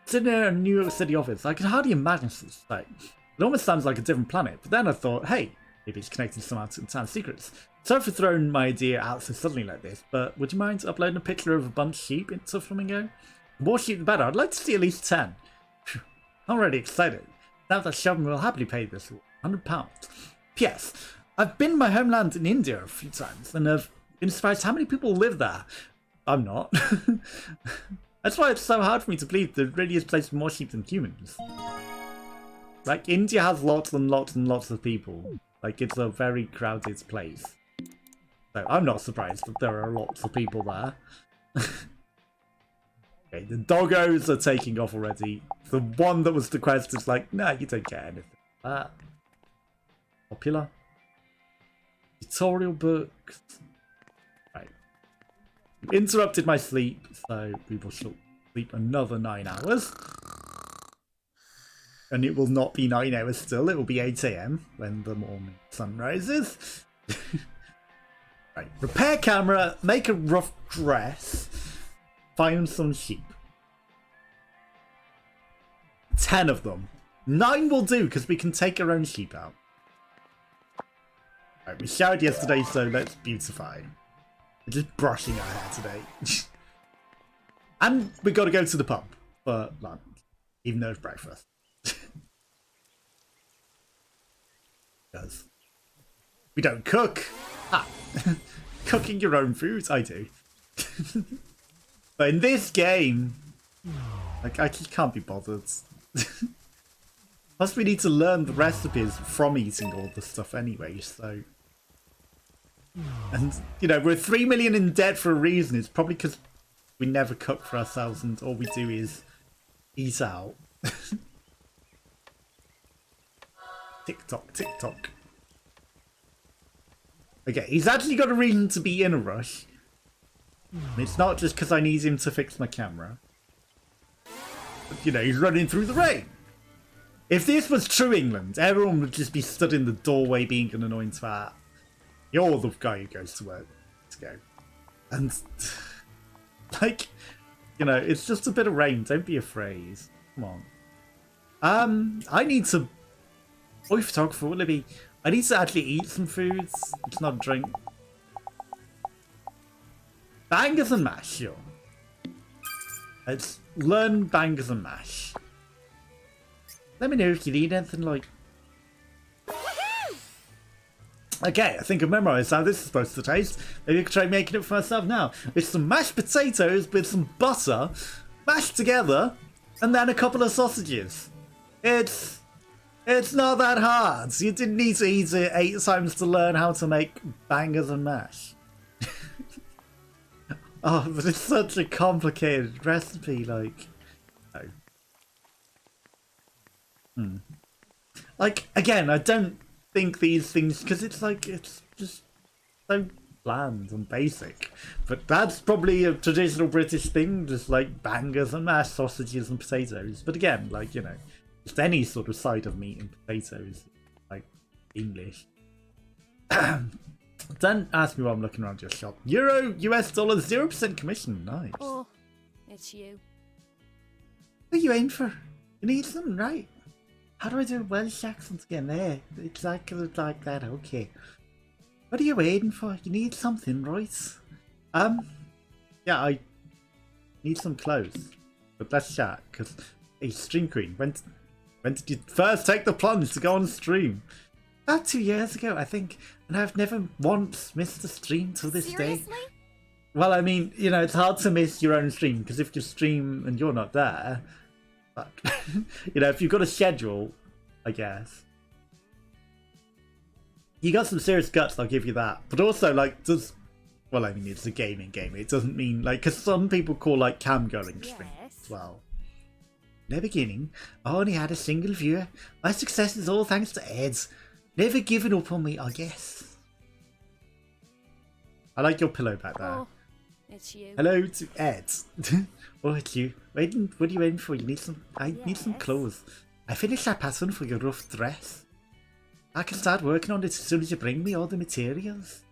It's in a New York City office. I can hardly imagine such a thing. It almost sounds like a different planet, but then I thought, hey, maybe it's connected somehow to town secrets. Sorry for throwing my idea out so suddenly like this, but would you mind uploading a picture of a bunch of sheep into Flamingo? The more sheep the better. I'd like to see at least 10. Phew, I'm already excited. Now that Sheldon will happily pay this £100. P.S. I've been in my homeland in India a few times, and I've been surprised how many people live there. I'm not. That's why it's so hard for me to believe there really is a place for more sheep than humans. Like, India has lots and lots and lots of people. Like, it's a very crowded place. So I'm not surprised that there are lots of people there. Okay, the doggos are taking off already. The one that was the quest is like, nah, you don't get anything. Popular. Tutorial books. Right. Interrupted my sleep, so we will sleep another 9 hours. And it will not be 9 hours still, it will be 8 AM when the morning sun rises. Right. Repair camera, make a rough dress, find some sheep. 10 of them. 9 will do, because we can take our own sheep out. Right, we showered yesterday, so let's beautify. We're just brushing our hair today. And we got to go to the pub for lunch, even though it's breakfast. Because we don't cook. Ah, cooking your own food, I do. But in this game, like, I just can't be bothered. Plus, we need to learn the recipes from eating all the stuff anyway, so. And, you know, we're 3 million in debt for a reason. It's probably because we never cook for ourselves and all we do is eat out. Tick-tock, tick-tock. Okay, he's actually got a reason to be in a rush. And it's not just because I need him to fix my camera. But, you know, he's running through the rain. If this was true England, everyone would just be stood in the doorway being an annoying twat. You're the guy who goes to work to go. And, like, you know, it's just a bit of rain. Don't be afraid. Come on. I need to... Boy photographer, will it be? I need to actually eat some foods. It's not a drink. Bangers and mash, sure. Let's learn bangers and mash. Let me know if you need anything like... Okay, I think I've memorised how this is supposed to taste. Maybe I could try making it for myself now. It's some mashed potatoes with some butter, mashed together, and then a couple of sausages. It's not that hard. You didn't need to eat it 8 times to learn how to make bangers and mash. Oh, but it's such a complicated recipe, like... Oh. Like, again, I don't think these things, because it's like, it's just so bland and basic. But that's probably a traditional British thing, just like bangers and mashed sausages and potatoes. But again, like, you know, just any sort of side of meat and potatoes, like English. Don't ask me why I'm looking around your shop. Euro, US dollar, 0% commission. Nice. Oh, it's you. What are you aiming for? You need something, right? How do I do a Welsh accent again? There, exactly like that. Okay. What are you waiting for? You need something, right? Yeah, I need some clothes. But let's chat, because hey, Stream Queen, when did you first take the plunge to go on stream? About 2 years ago, I think, and I've never once missed a stream till this day. Well, I mean, you know, it's hard to miss your own stream, because if you stream and you're not there, but, you know, if you've got a schedule, I guess. You got some serious guts, I'll give you that. But also, like, well, I mean, it's a gaming game. It doesn't mean, like, because some people call, like, cam-girling streams as well. In the beginning, I only had a single viewer. My success is all thanks to ads. Never given up on me, I guess. I like your pillow back there. Oh, it's you. Hello to Ed. Oh, it's you. What are you waiting for? You need some. I need some clothes. I finished that pattern for your rough dress. I can start working on it as soon as you bring me all the materials.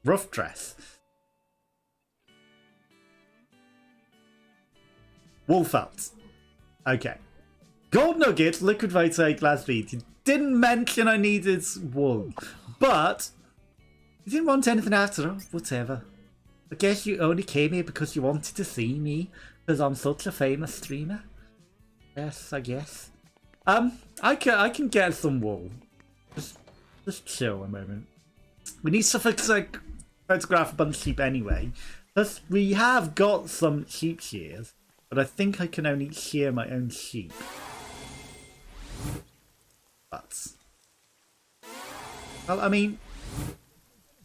Rough dress. Wool felt. Okay. Gold nuggets, liquid vitae, glass beads. You didn't mention I needed wool. But you didn't want anything after all. Whatever. I guess you only came here because you wanted to see me. Because I'm such a famous streamer. Yes, I guess. I can get some wool. Just chill a moment. We need to photograph a bunch of sheep anyway. Plus, we have got some sheep shears. But I think I can only shear my own sheep. But, well, I mean,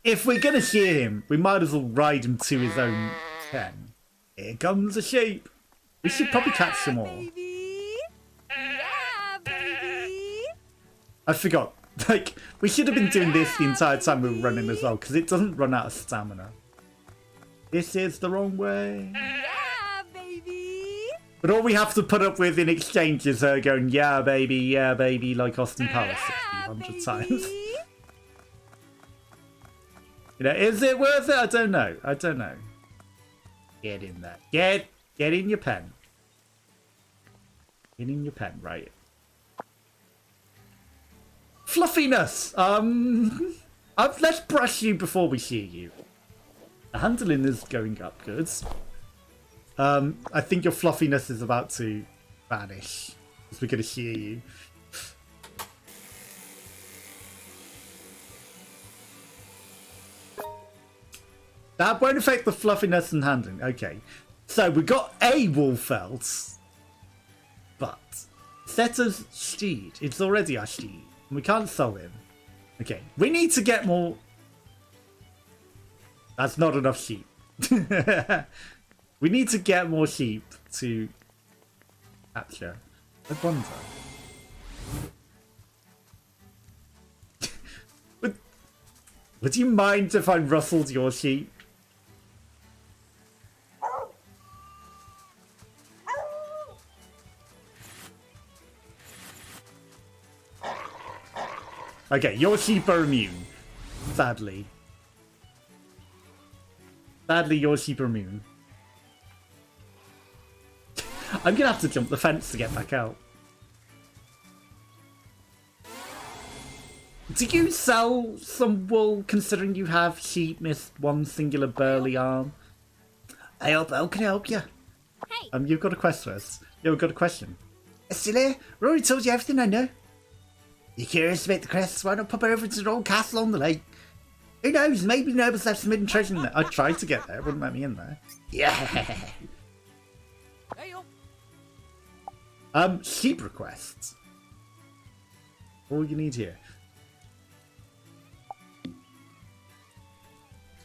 if we're going to shear him, we might as well ride him to his own pen. Here comes a sheep. We should probably catch some more. Baby. Yeah, baby. I forgot. Like, we should have been doing this the entire time we were running as well, because it doesn't run out of stamina. This is the wrong way. Yeah, baby. But all we have to put up with in exchange is her going, yeah, baby, like Austin Powers 100 times. You know, is it worth it? I don't know. Get in there. Get in your pen. Get in your pen, right. Fluffiness! Let's brush you before we shear you. The handling is going up good. I think your fluffiness is about to vanish as we're going to shear you. That won't affect the fluffiness and handling. Okay. So we got a wool felt, but Setter's steed. It's already our steed. And we can't sell him. Okay. We need to get more. That's not enough sheep. We need to get more sheep to capture. I wonder. Would you mind if I rustled your sheep? Okay, your sheep are immune. Sadly. Sadly, your sheep are immune. I'm gonna have to jump the fence to get back out. Do you sell some wool considering you have sheep with one singular burly arm? How can I help you? Hey. You've got a quest for us. You've got a question. Still here? Rory told you everything I know. You curious about the crests? Why not pop over to the old castle on the lake? Who knows? Maybe nobles have some hidden treasure in there. I tried to get there. It wouldn't let me in there. Yeah. Sheep requests. All you need here.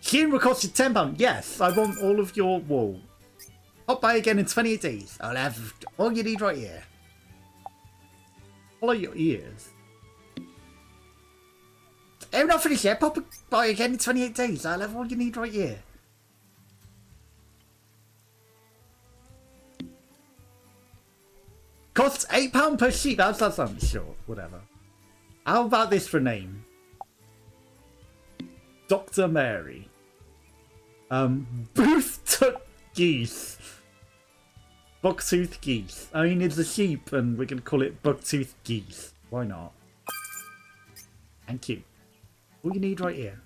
Shearing will cost you £10. Yes, I want all of your wool. Pop by again in 28 days. I'll have all you need right here. Follow your ears. I'm not finished yet. Pop by again in 28 days. I'll have all you need right here. Costs £8 per sheep. How's that sound? Sure, whatever. How about this for a name? Dr. Mary. Booth-took geese. Bucktooth geese. I mean, it's a sheep, and we're going to call it bucktooth geese. Why not? Thank you. All you need right here.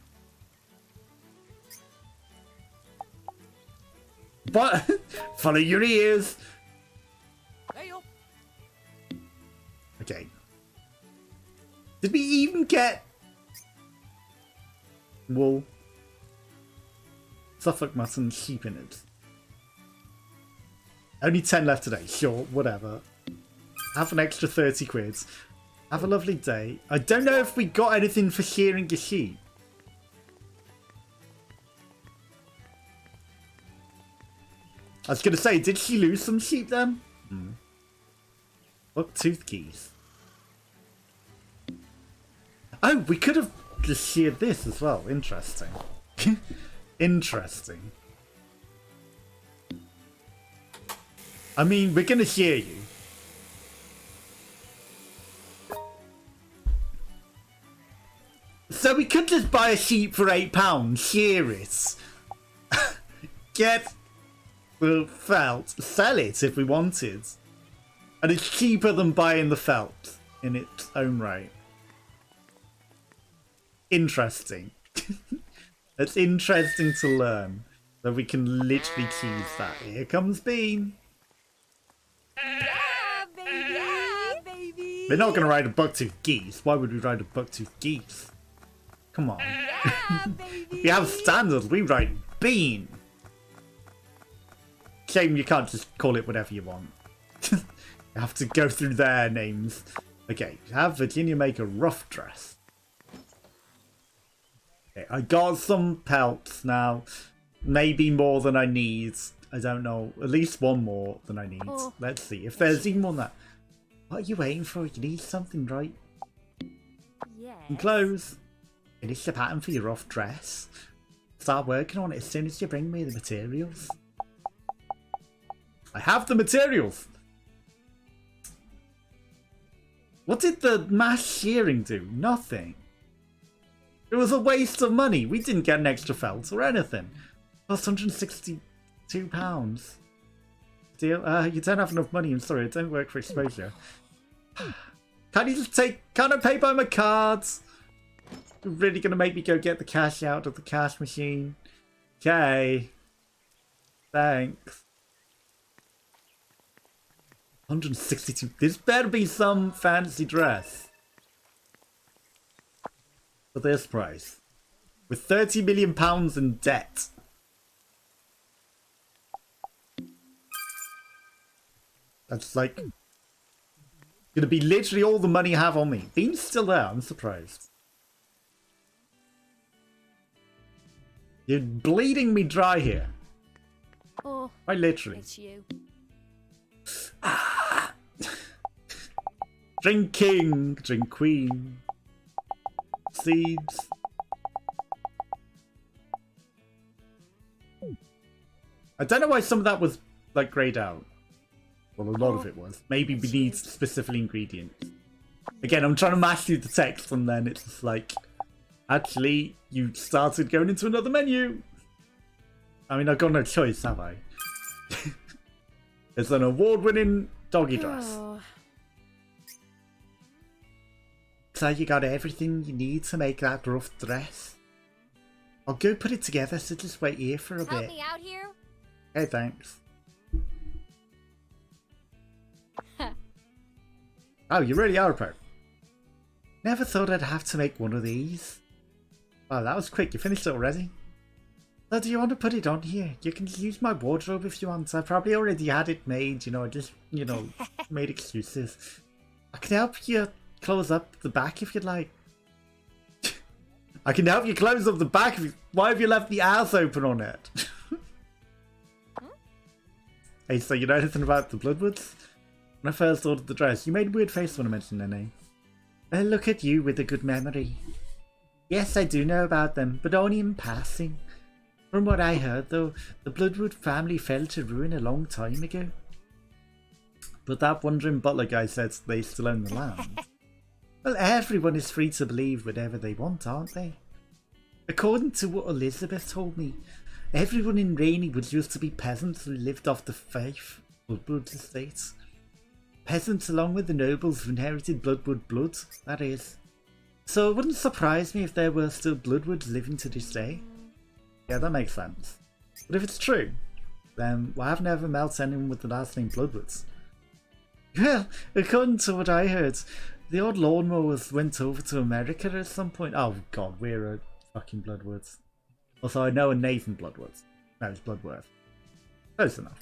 But follow your ears. Okay. Did we even get wool? Suffolk mutton, sheep in it. Only 10 left today. Sure, whatever. Have an extra 30 quid. Have a lovely day. I don't know if we got anything for shearing your sheep. I was going to say, did she lose some sheep then? Look, tooth geese. Oh, we could have just sheared this as well. Interesting. Interesting. I mean, we're going to shear you. So we could just buy a sheep for £8, shear it, get the felt, sell it if we wanted. And it's cheaper than buying the felt in its own right. Interesting. It's interesting to learn that we can literally choose that. Here comes Bean. Yeah, baby. Yeah, baby. We're not going to ride a bucktooth geese. Why would we ride a bucktooth geese? Come on. Yeah, baby. We have standards. We ride Bean. Shame you can't just call it whatever you want. You have to go through their names. Okay, have Virginia make a rough dress. Okay, I got some pelts now. Maybe more than I need. I don't know. At least one more than I need. Oh. Let's see. If there's even more than that. What are you waiting for? You need something, right? Yes. And clothes. Finish the pattern for your rough dress. Start working on it as soon as you bring me the materials. I have the materials! What did the mass shearing do? Nothing. It was a waste of money. We didn't get an extra felt or anything. Plus £162. Deal? You don't have enough money. I'm sorry, it don't work for exposure. Can't you just take... Can't I pay by my cards? You're really going to make me go get the cash out of the cash machine? Okay. Thanks. 162. This better be some fancy dress. For this price. With £30 million in debt. That's like... gonna be literally all the money I have on me. Bean's still there, I'm surprised. You're bleeding me dry here. Oh, Quite literally. it's you. Drink king, drink queen. Seeds. I don't know why some of that was like greyed out. Well, a lot of it was. Maybe we need specific ingredients. Again, I'm trying to mash through the text and then it's just like, actually, you started going into another menu. I mean, I've got no choice, have I? It's an award-winning doggy dress. Oh, So you got everything you need to make that rough dress? I'll go put it together, so just wait here for a Help bit. me out here. Okay, thanks. Oh, you really are a pro. Never thought I'd have to make one of these. Wow, that was quick. You finished it already? So do you want to put it on here? You can use my wardrobe if you want. I probably already had it made, you know, I just, you know, made excuses. I can help you close up the back if you'd like. I can help you close up the back if you... Why have you left the ass open on it? Hey, so you know anything about the Bloodwoods? When I first ordered the dress, you made a weird face when I mentioned their name. Well, look at you with a good memory. Yes, I do know about them, but only in passing. From what I heard, though, the Bloodwood family fell to ruin a long time ago. But that wandering butler guy said they still own the land. Well, everyone is free to believe whatever they want, aren't they? According to what Elizabeth told me, everyone in Raineywood used to be peasants who lived off the fief Bloodwood estates. Peasants along with the nobles who inherited Bloodwood blood, that is. So it wouldn't surprise me if there were still Bloodwoods living to this day. Yeah, that makes sense. But if it's true, then why haven't I ever met anyone with the last name Bloodwoods? Well, according to what I heard, the old lawnmowers went over to America at some point. Oh god, we're a fucking Bloodwoods. Also, I know a Nathan Bloodwoods. No, it's Bloodworth. Close enough.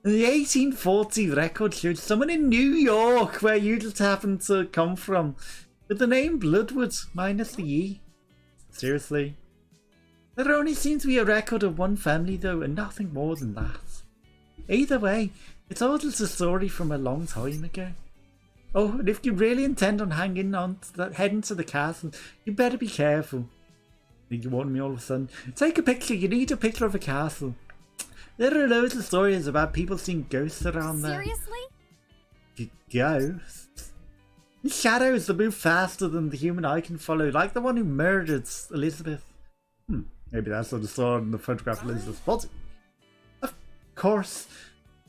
The 1840 record showed someone in New York, where you just happen to come from, with the name Bloodwood, minus the E. Seriously? There only seems to be a record of one family though, and nothing more than that. Either way, it's all just a story from a long time ago. Oh, and if you really intend on hanging on to that, heading to the castle, you better be careful. You want me all of a sudden? Take a picture, you need a picture of a castle. There are loads of stories about people seeing ghosts around there. Seriously? Ghosts? Shadows that move faster than the human eye can follow, like the one who murdered Elizabeth. Maybe that's what I saw in the photograph of Elizabeth's body. Of course.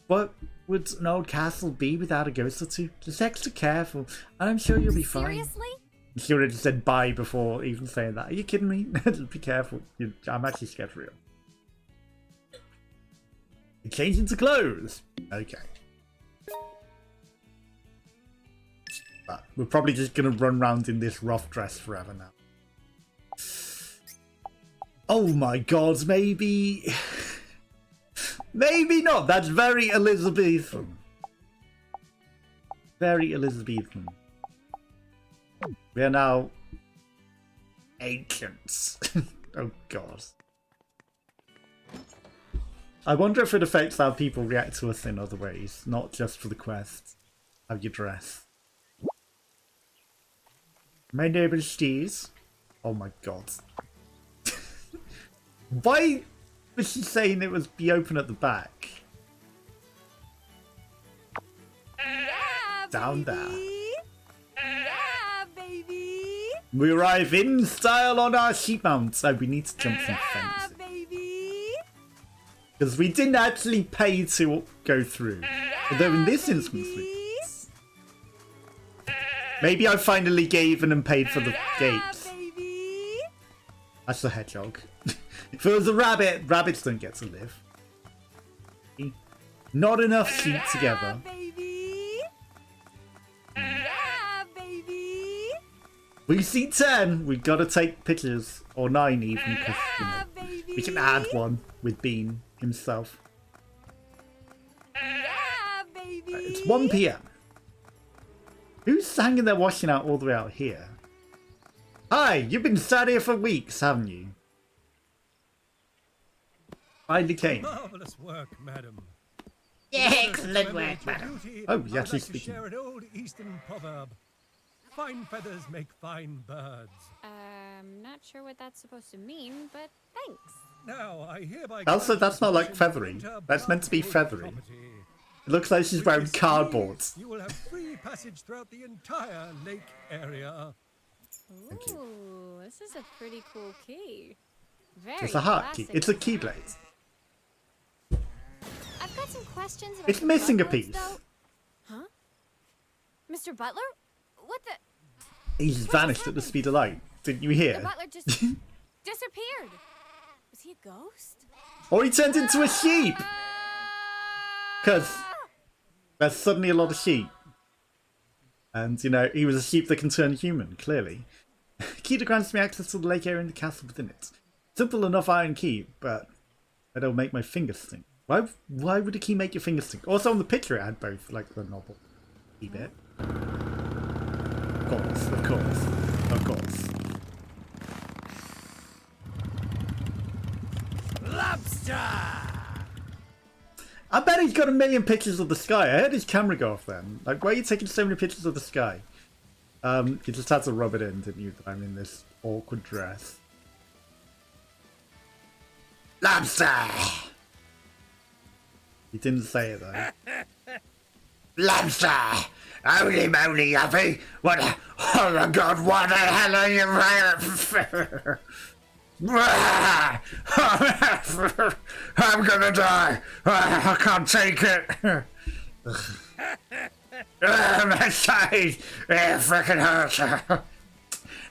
What would an old castle be without a ghost or two? Just extra careful, and I'm sure you'll be fine. Seriously? She would have just said bye before even saying that. Are you kidding me? Just be careful. I'm actually scared for real. You change into clothes. Okay. But we're probably just going to run around in this rough dress forever now. Oh my god, maybe... maybe not. That's very Elizabethan. Very Elizabethan. We are now... ancients. Oh god. I wonder if it affects how people react to us in other ways, not just for the quest. How you dress. My neighbour's steez. Oh my god. Why was she saying it was be open at the back? Yeah, Down baby. there. Yeah, baby. We arrive in style on our sheep mounts. So we need to jump some Yeah, fences. baby. Because we didn't actually pay to go through. Although in this instance we... Maybe I finally gave and paid for the gates. Baby. That's the hedgehog. If it was a rabbit, rabbits don't get to live. Not enough sheep together. Baby. Yeah, baby. We see 10. We've got to take pictures. Or 9 even. Because Baby. we can add one with Bean himself. Yeah, baby. It's 1 PM. Who's hanging there washing out all the way out here? Hi, you've been sat here for weeks, haven't you? Finally came. Marvelous work, madam. Excellent work, madam. Oh, he's I'd actually like to speaking. share an old Eastern proverb. Fine feathers make fine birds. Not sure what that's supposed to mean, but thanks. Now, I hereby Also, grant that's not like possession feathery. of winter That's meant to be Barkwood feathery. property. It looks like she's With wearing this key, cardboard. You will have free passage throughout the entire lake area. Ooh, this is a pretty cool key. Very It's a heart key. classic It's a design. keyblade. I've got some questions about It's the missing a Butlers, piece. though. Huh? Mr. Butler? What the? He's vanished at the speed of light. Didn't you The hear? butler just disappeared. Was he a ghost? Or he turned into a sheep! Because there's suddenly a lot of sheep. And, you know, he was a sheep that can turn human, clearly. Key that grants me access to the lake area and the castle within it. Simple enough iron key, but it'll make my fingers stink. Why would a key make your fingers stink? Also, on the picture it had both, like the novel key bit. Of course, of course, of course. I bet he's got a million pictures of the sky. I heard his camera go off then. Like, why are you taking so many pictures of the sky? You just had to rub it in, didn't you, that I'm in this awkward dress. Lobster! He didn't say it though. Lobster! Holy moly, Yuppie! What a... Oh my god, what the hell are you... I'm gonna die! I can't take it! My side! It frickin' hurts!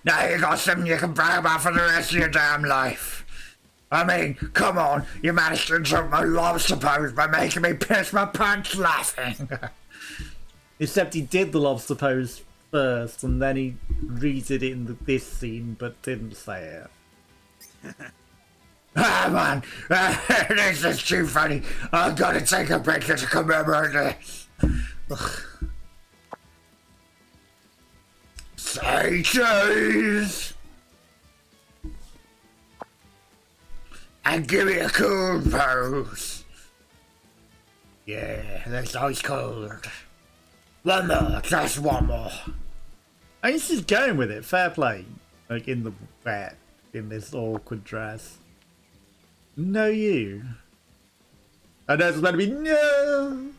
Now you got something you can brag about for the rest of your damn life. I mean, come on, you managed to insult my lobster pose by making me piss my pants laughing. Except he did the lobster pose first, and then he redid it in this scene, but didn't say it. Ah, man, this is too funny. I've got to take a picture to commemorate this. Say cheese! And give me a cool pose. Yeah, that's ice cold. One more, just one more. I mean, she's going with it. Fair play. Like, in the wet, in this awkward dress. No, you. I know it's meant to be no.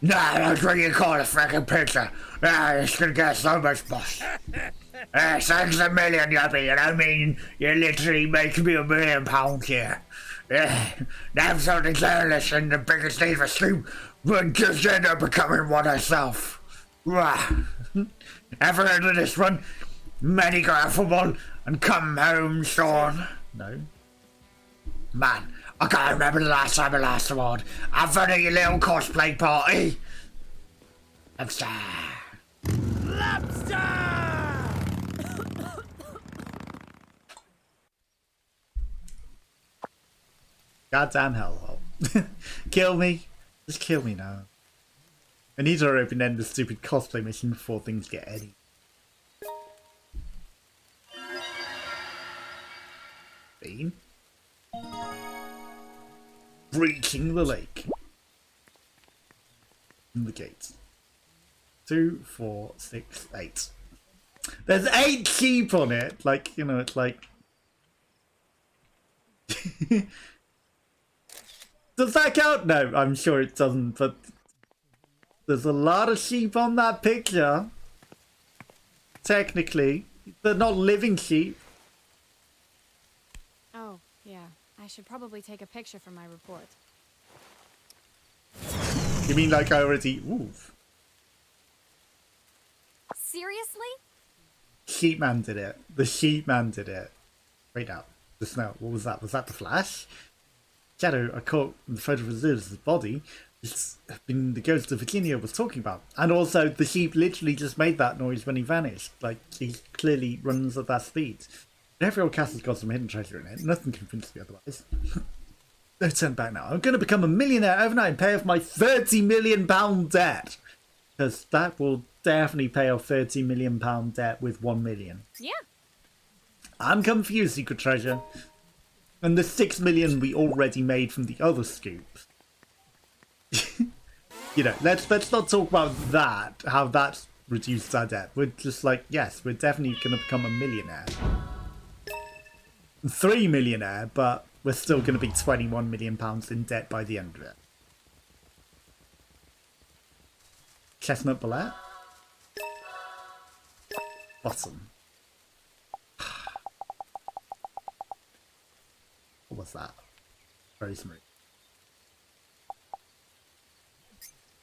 No, that's what you call a freaking picture. It's gonna get so much bust. Thanks a million, yuppie, and I mean, you're literally making me £1 million here. Now something careless and the biggest need for sleep would just end up becoming one herself. Ever heard of this one? Many go out football and come home shorn. No. Man, I can't remember the last time I last award. I've had a little cosplay party. Lobster. Goddamn hellhole. Kill me. Just kill me now. I need to open end the stupid cosplay mission before things get any. Bean. Breaching the lake. In the gate. 2, 4, 6, 8. There's 8 sheep on it. Like, you know, it's like. Does that count? No, I'm sure it doesn't, but there's a lot of sheep on that picture. Technically. They're not living sheep. Oh, yeah. I should probably take a picture for my report. You mean like I already... Ooh. Seriously? Sheep man did it. The sheep man did it. Wait now. The smell. What was that? Was that the Flash? Shadow I caught in the photo of his body. It's been the ghost of Virginia was talking about. And also the sheep literally just made that noise when he vanished. Like he clearly runs at that speed. Every old castle's got some hidden treasure in it. Nothing convinced me otherwise. No turn back now. I'm going to become a millionaire overnight and pay off my £30 million debt. Because that will definitely pay off £30 million debt with 1 million. Yeah. I'm coming for you, secret treasure. And the 6 million we already made from the other scoops. You know, let's not talk about that, how that's reduced our debt. We're just like, yes, we're definitely going to become a millionaire. 3 millionaire, but we're still going to be £21 million in debt by the end of it. Chestnut Ballet? Bottom. What was that? Very smooth.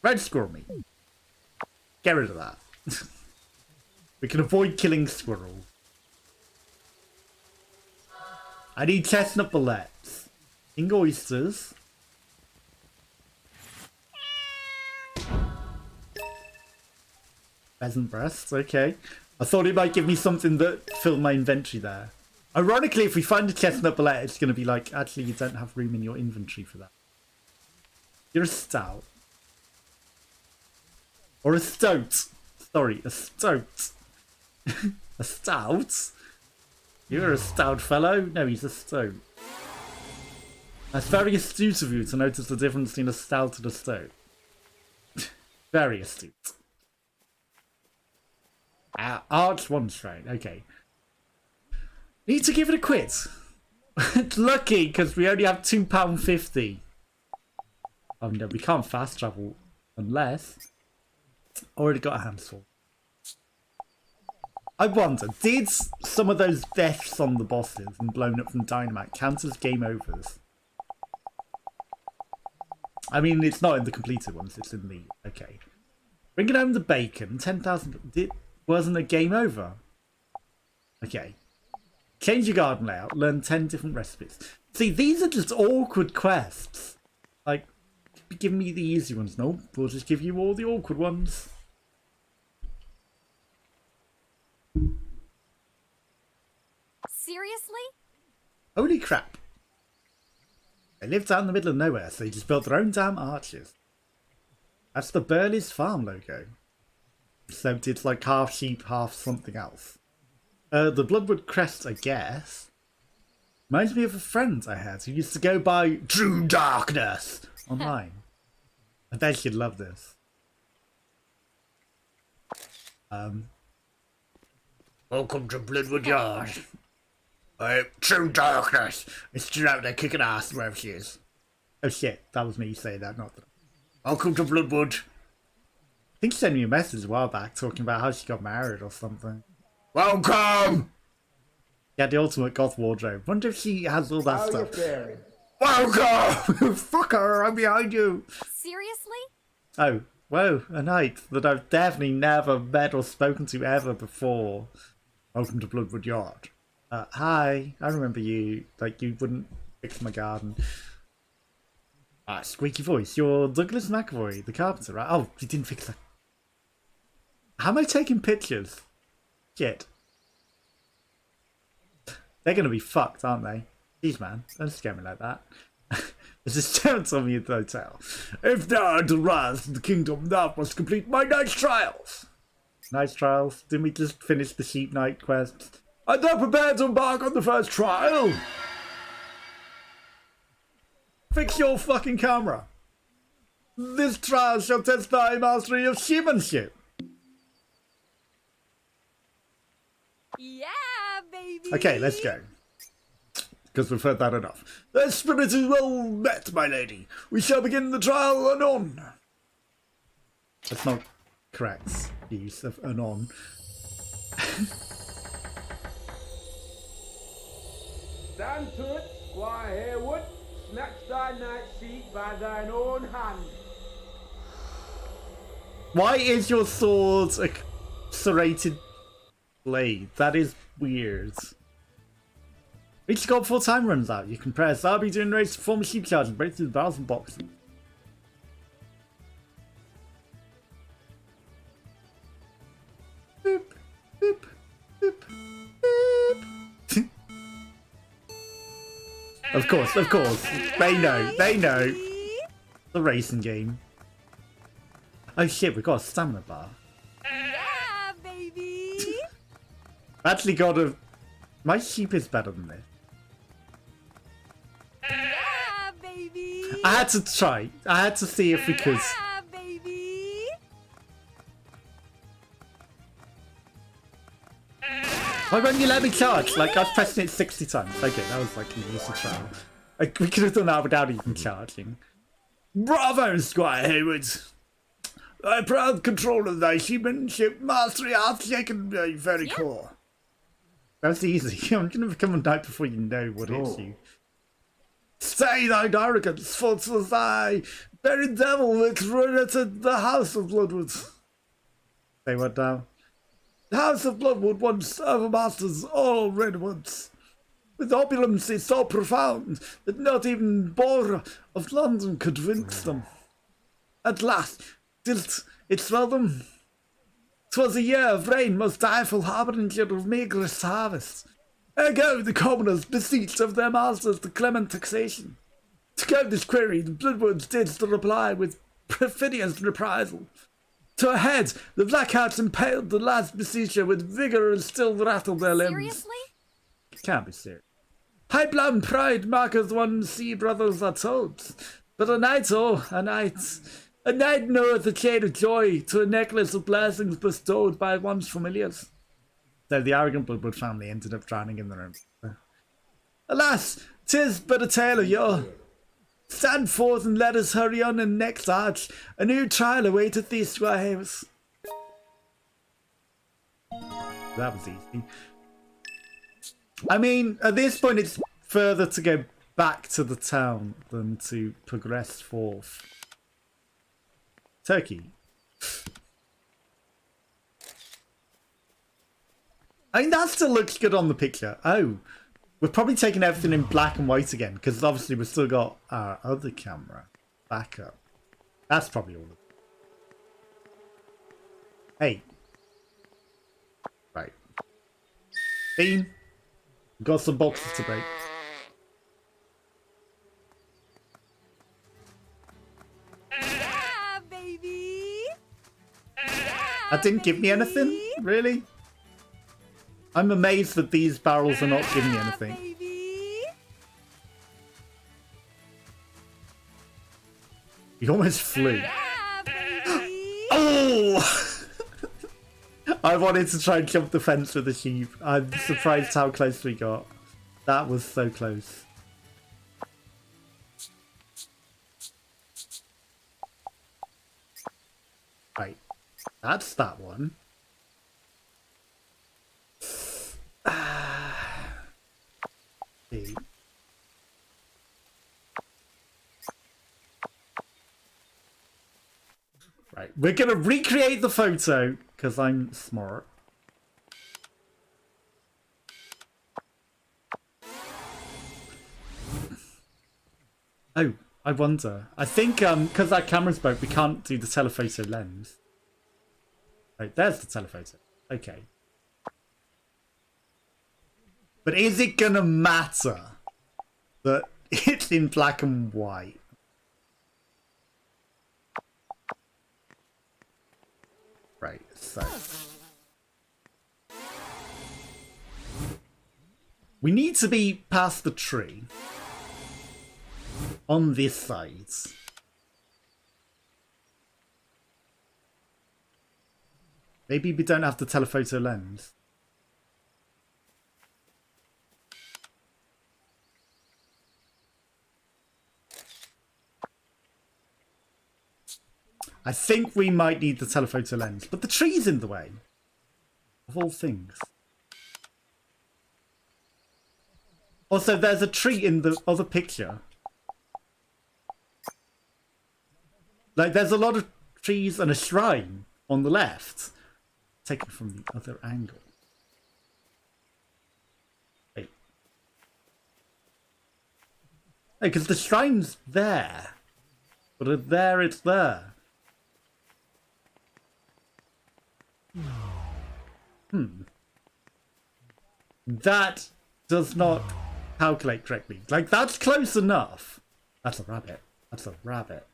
Red squirrel meat. Get rid of that. We can avoid killing squirrels. I need chestnut bullets. King oysters. Pheasant breasts, okay. I thought it might give me something that filled my inventory there. Ironically, if we find a chestnut bullet, it's going to be like, actually, you don't have room in your inventory for that. You're a stout. Or a stoat. Sorry, a stoat. A stout? You're a stout fellow? No, he's a stoat. That's very astute of you to notice the difference between a stout and a stoat. Very astute. Arch one straight, okay. Need to give it a quit. It's lucky because we only have £2.50. Oh no, we can't fast travel unless... Already got a handful. I wonder, did some of those deaths on the bosses and blown up from dynamite count as game overs? I mean, it's not in the completed ones, it's in the... Okay. Bringing home the bacon, 10,000... Wasn't a game over. Okay. Change your garden layout, learn 10 different recipes. See, these are just awkward quests. Like, give me the easy ones. No, we'll just give you all the awkward ones. Seriously? Holy crap. They live down in the middle of nowhere, so they just built their own damn arches. That's the Burley's Farm logo. Except it's like half sheep, half something else. The Bloodwood crest, I guess. Reminds me of a friend I had who used to go by True Darkness online. I bet you'd love this. Welcome to Bloodwood Yard. True Darkness. It's still out there kicking ass wherever she is. Oh shit, that was me saying that, not that. Welcome to Bloodwood. think she sent me a message a while back talking about how she got married or something. Welcome! Yeah, the ultimate goth wardrobe. Wonder if she has all that How you stuff. faring? Welcome! Fucker, I'm behind you. Seriously? Oh, whoa, a knight that I've definitely never met or spoken to ever before. Welcome to Bloodwood Yard. Hi, I remember you. Like, you wouldn't fix my garden. Squeaky voice. You're Douglas McAvoy, the carpenter, right? Oh, you didn't fix that. How am I taking pictures? Shit. They're gonna be fucked, aren't they? Jeez, man. Don't scare me like that. There's a servant on me at the hotel. If thou art to rise to the kingdom, thou must complete my knight's trials. Knight's trials? Didn't we just finish the sheep knight quest? Art thou prepared to embark on the first trial? Fix your fucking camera. This trial shall test thy mastery of seamanship. Yeah, baby. Okay, let's go. Because we've heard that enough. The spirit is well met, my lady. We shall begin the trial anon. That's not correct use of anon. Stand to it, Squire Harewood. Snatch thy knight's seat by thine own hand. Why is your sword a serrated blade? That is weird. Reach the goal before time runs out. You can press RB during the race to perform a sheep charge and break through the barrels and boxes. Boop, boop, boop, boop. Of course. They know. The racing game. Oh shit, we've got a stamina bar. Yeah, baby. Actually got a... My sheep is better than this. Yeah, baby. I had to try. I had to see if we could. Yeah, baby. Why won't you let me charge? Like, I've pressed it 60 times. Okay, that was like a useless trial. Like, we could have done that without even charging. Bravo, Squire Hayward! Thy proud control of thy seamanship mastery hath shaken my very core. That's easy. I'm gonna become a knight before you know what hits you. Stay thine arrogance, for 'twas thy very devil which ruinated the house of Bloodwood. Say what now? The house of Bloodwood once overmasters all Redwoods, with opulency so profound that not even borough of London could wince them. At last, tilt it swell them. 'Twas a year of rain, most direful harbinger of meagrest harvest. Ergo the commoners beseeched of their masters the clement taxation. To go this query, the Bloodwoods did the reply with perfidious reprisal. To a head, the Blackhearts impaled the last beseecher with vigour and still rattled their limbs. Seriously? Can't be serious. High-blown pride marketh one's sea brothers are told. But a knight, oh, a knight. A knight knoweth the chain of joy to a necklace of blessings bestowed by one's familiars. So the arrogant Bloodwood family ended up drowning in their own. Alas, 'tis but a tale of yore. Stand forth and let us hurry on in next arch. A new trial awaiteth thee, Squire Havers. That was easy. I mean, at this point it's further to go back to the town than to progress forth. Turkey. I mean, that still looks good on the picture. Oh, we're probably taking everything in black and white again, because obviously we've still got our other camera backup. That's probably all of it. Hey. Right. Bean. We've got some boxes to break. Yeah, baby. That didn't give me anything? Really? I'm amazed that these barrels are not giving me anything. Baby. He almost flew. Yeah, baby. Oh! I wanted to try and jump the fence with the sheep. I'm surprised how close we got. That was so close. Right. That's that one. See. Right, we're gonna recreate the photo because I'm smart. Oh, I wonder. I think because that camera's broke, we can't do the telephoto lens. Right, there's the telephoto. Okay. But is it gonna matter that it's in black and white? Right, so we need to be past the tree on this side. Maybe we don't have the telephoto lens. I think we might need the telephoto lens, but the tree's in the way. Of all things. Also, there's a tree in the other picture. Like, there's a lot of trees and a shrine on the left. Taken from the other angle. Wait. No, because the shrine's there. But if there, it's there. That does not calculate correctly. Like, that's close enough. That's a rabbit. That's a rabbit.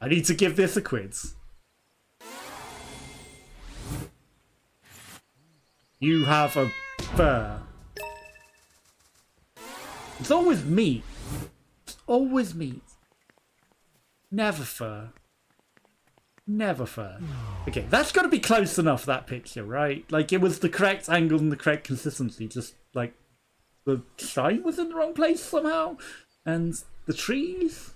I need to give this a quiz. You have a fur. It's always meat. It's always meat. Never fur. Never fur. Okay, that's got to be close enough, that picture, right? Like, it was the correct angle and the correct consistency. Just, like, the shine was in the wrong place somehow. And the trees...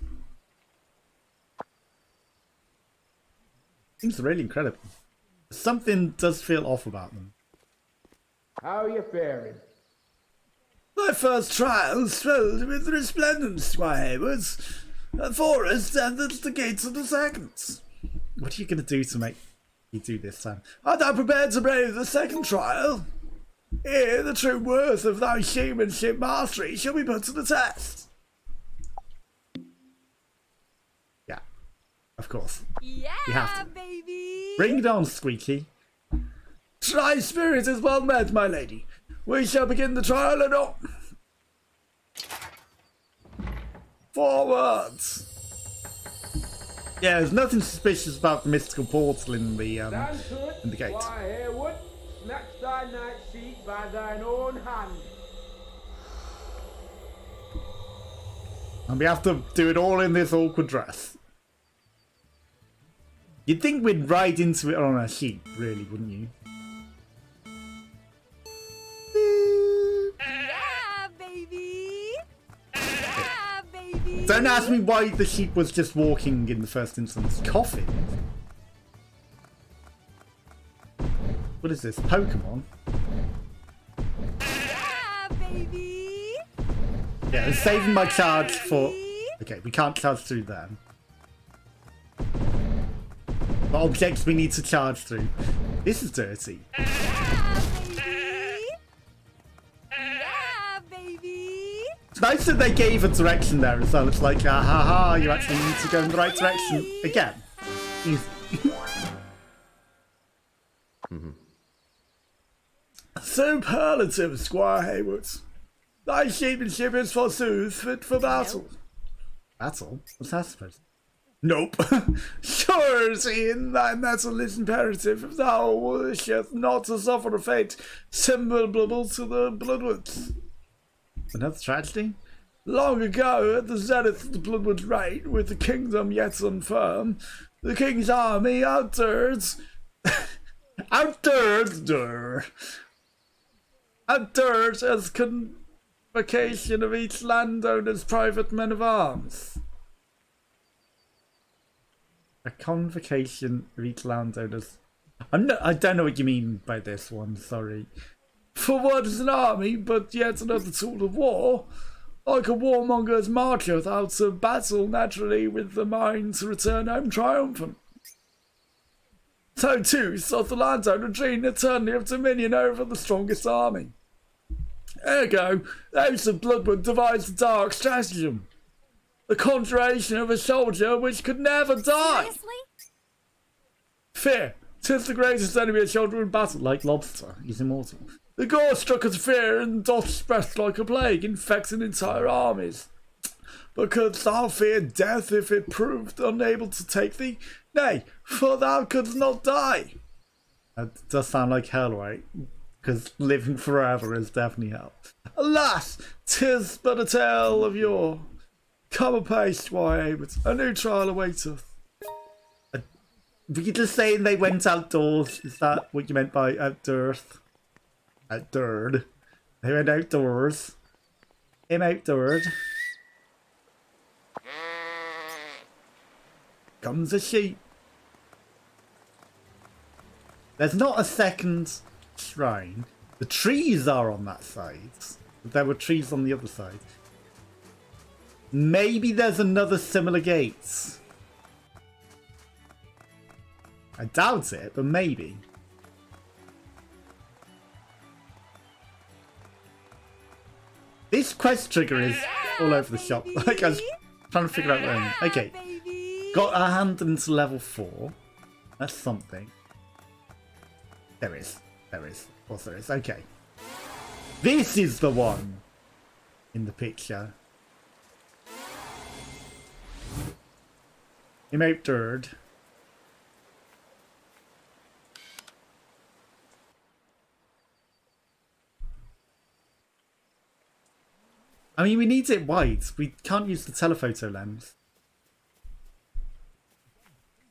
Seems really incredible. Something does feel off about them. How are you faring? My first trial swelled with resplendence, Squire Haywards. A forest and at the gates of the second. What are you going to do to make you do this time? Art thou prepared to brave the second trial? Here the true worth of thy humanship mastery shall be put to the test. Yeah, of course. Yeah, You have to. baby. Bring it on, Squeaky. Thy spirit is well met, my lady. We shall begin the trial and all. Forward! Yeah, there's nothing suspicious about the mystical portal in the Stand to it, in the gate. Squire Haywood. Snatch thy night seat by thine own hand. And we have to do it all in this awkward dress. You'd think we'd ride into it on a sheep, really, wouldn't you? Yeah, baby. Yeah, baby. Don't ask me why the sheep was just walking in the first instance. Coughing. What is this? Pokemon? Yeah, baby. Yeah, I'm saving my charge for... Okay, we can't charge through them. But objects we need to charge through. This is dirty. Yeah, baby. Yeah, baby. It's nice that they gave a direction there as well. It's like, ah ha ha, you actually need to go in the right direction again. Superlative, Squire Haywood. Thy sheepmanship is forsooth fit for battle. Battle? What's that supposed to be? Nope. Surety in thy metal is imperative if thou wishest not to suffer a fate similar to the Bloodwoods. Another tragedy? Long ago, at the zenith of the Bloodwood reign, with the kingdom yet unfirm, the king's army outdirs as convocation of each landowner's private men of arms. A convocation of each landowner's. I don't know what you mean by this one, sorry. For what is an army but yet another tool of war? Like a warmonger's marcheth out to battle naturally with the mind to return home triumphant. So too doth the landowner dream eternally of dominion over the strongest army. Ergo, those of Bloodwood devise the dark stratagem. The conjuration of a soldier which could never die. Seriously? Fear. 'Tis the greatest enemy a soldier in battle, like Lobster. He's immortal. The gore struck at fear and doth spread like a plague, infecting entire armies. But couldst thou fear death if it proved unable to take thee? Nay, for thou couldst not die. That does sound like hell, right? Because living forever is definitely hell. Alas, 'tis but a tale of yore. Come apace, Squire Hayward. A new trial awaiteth. Were you just saying they went outdoors? Is that what you meant by outdoors? Outdoored. They went outdoors. Him outdoored. Comes a sheep. There's not a second shrine. The trees are on that side. But there were trees on the other side. Maybe there's another similar gate. I doubt it, but maybe. This quest trigger is all over the shop. Like I was trying to figure out where. Okay, Baby. got our hand into level 4. That's something. There is. There is. Of course there is. Okay. This is the one in the picture. Emote dirt. I mean, we need it wide. We can't use the telephoto lens.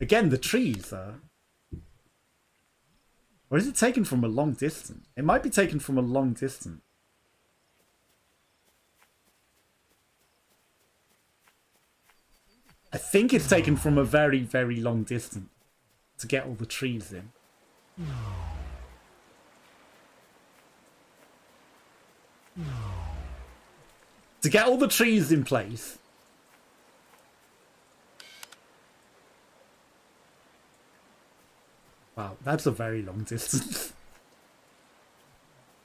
Again, the trees are... Or is it taken from a long distance? It might be taken from a long distance. I think it's taken from a very, very long distance to get all the trees in. To get all the trees in place. Wow, that's a very long distance.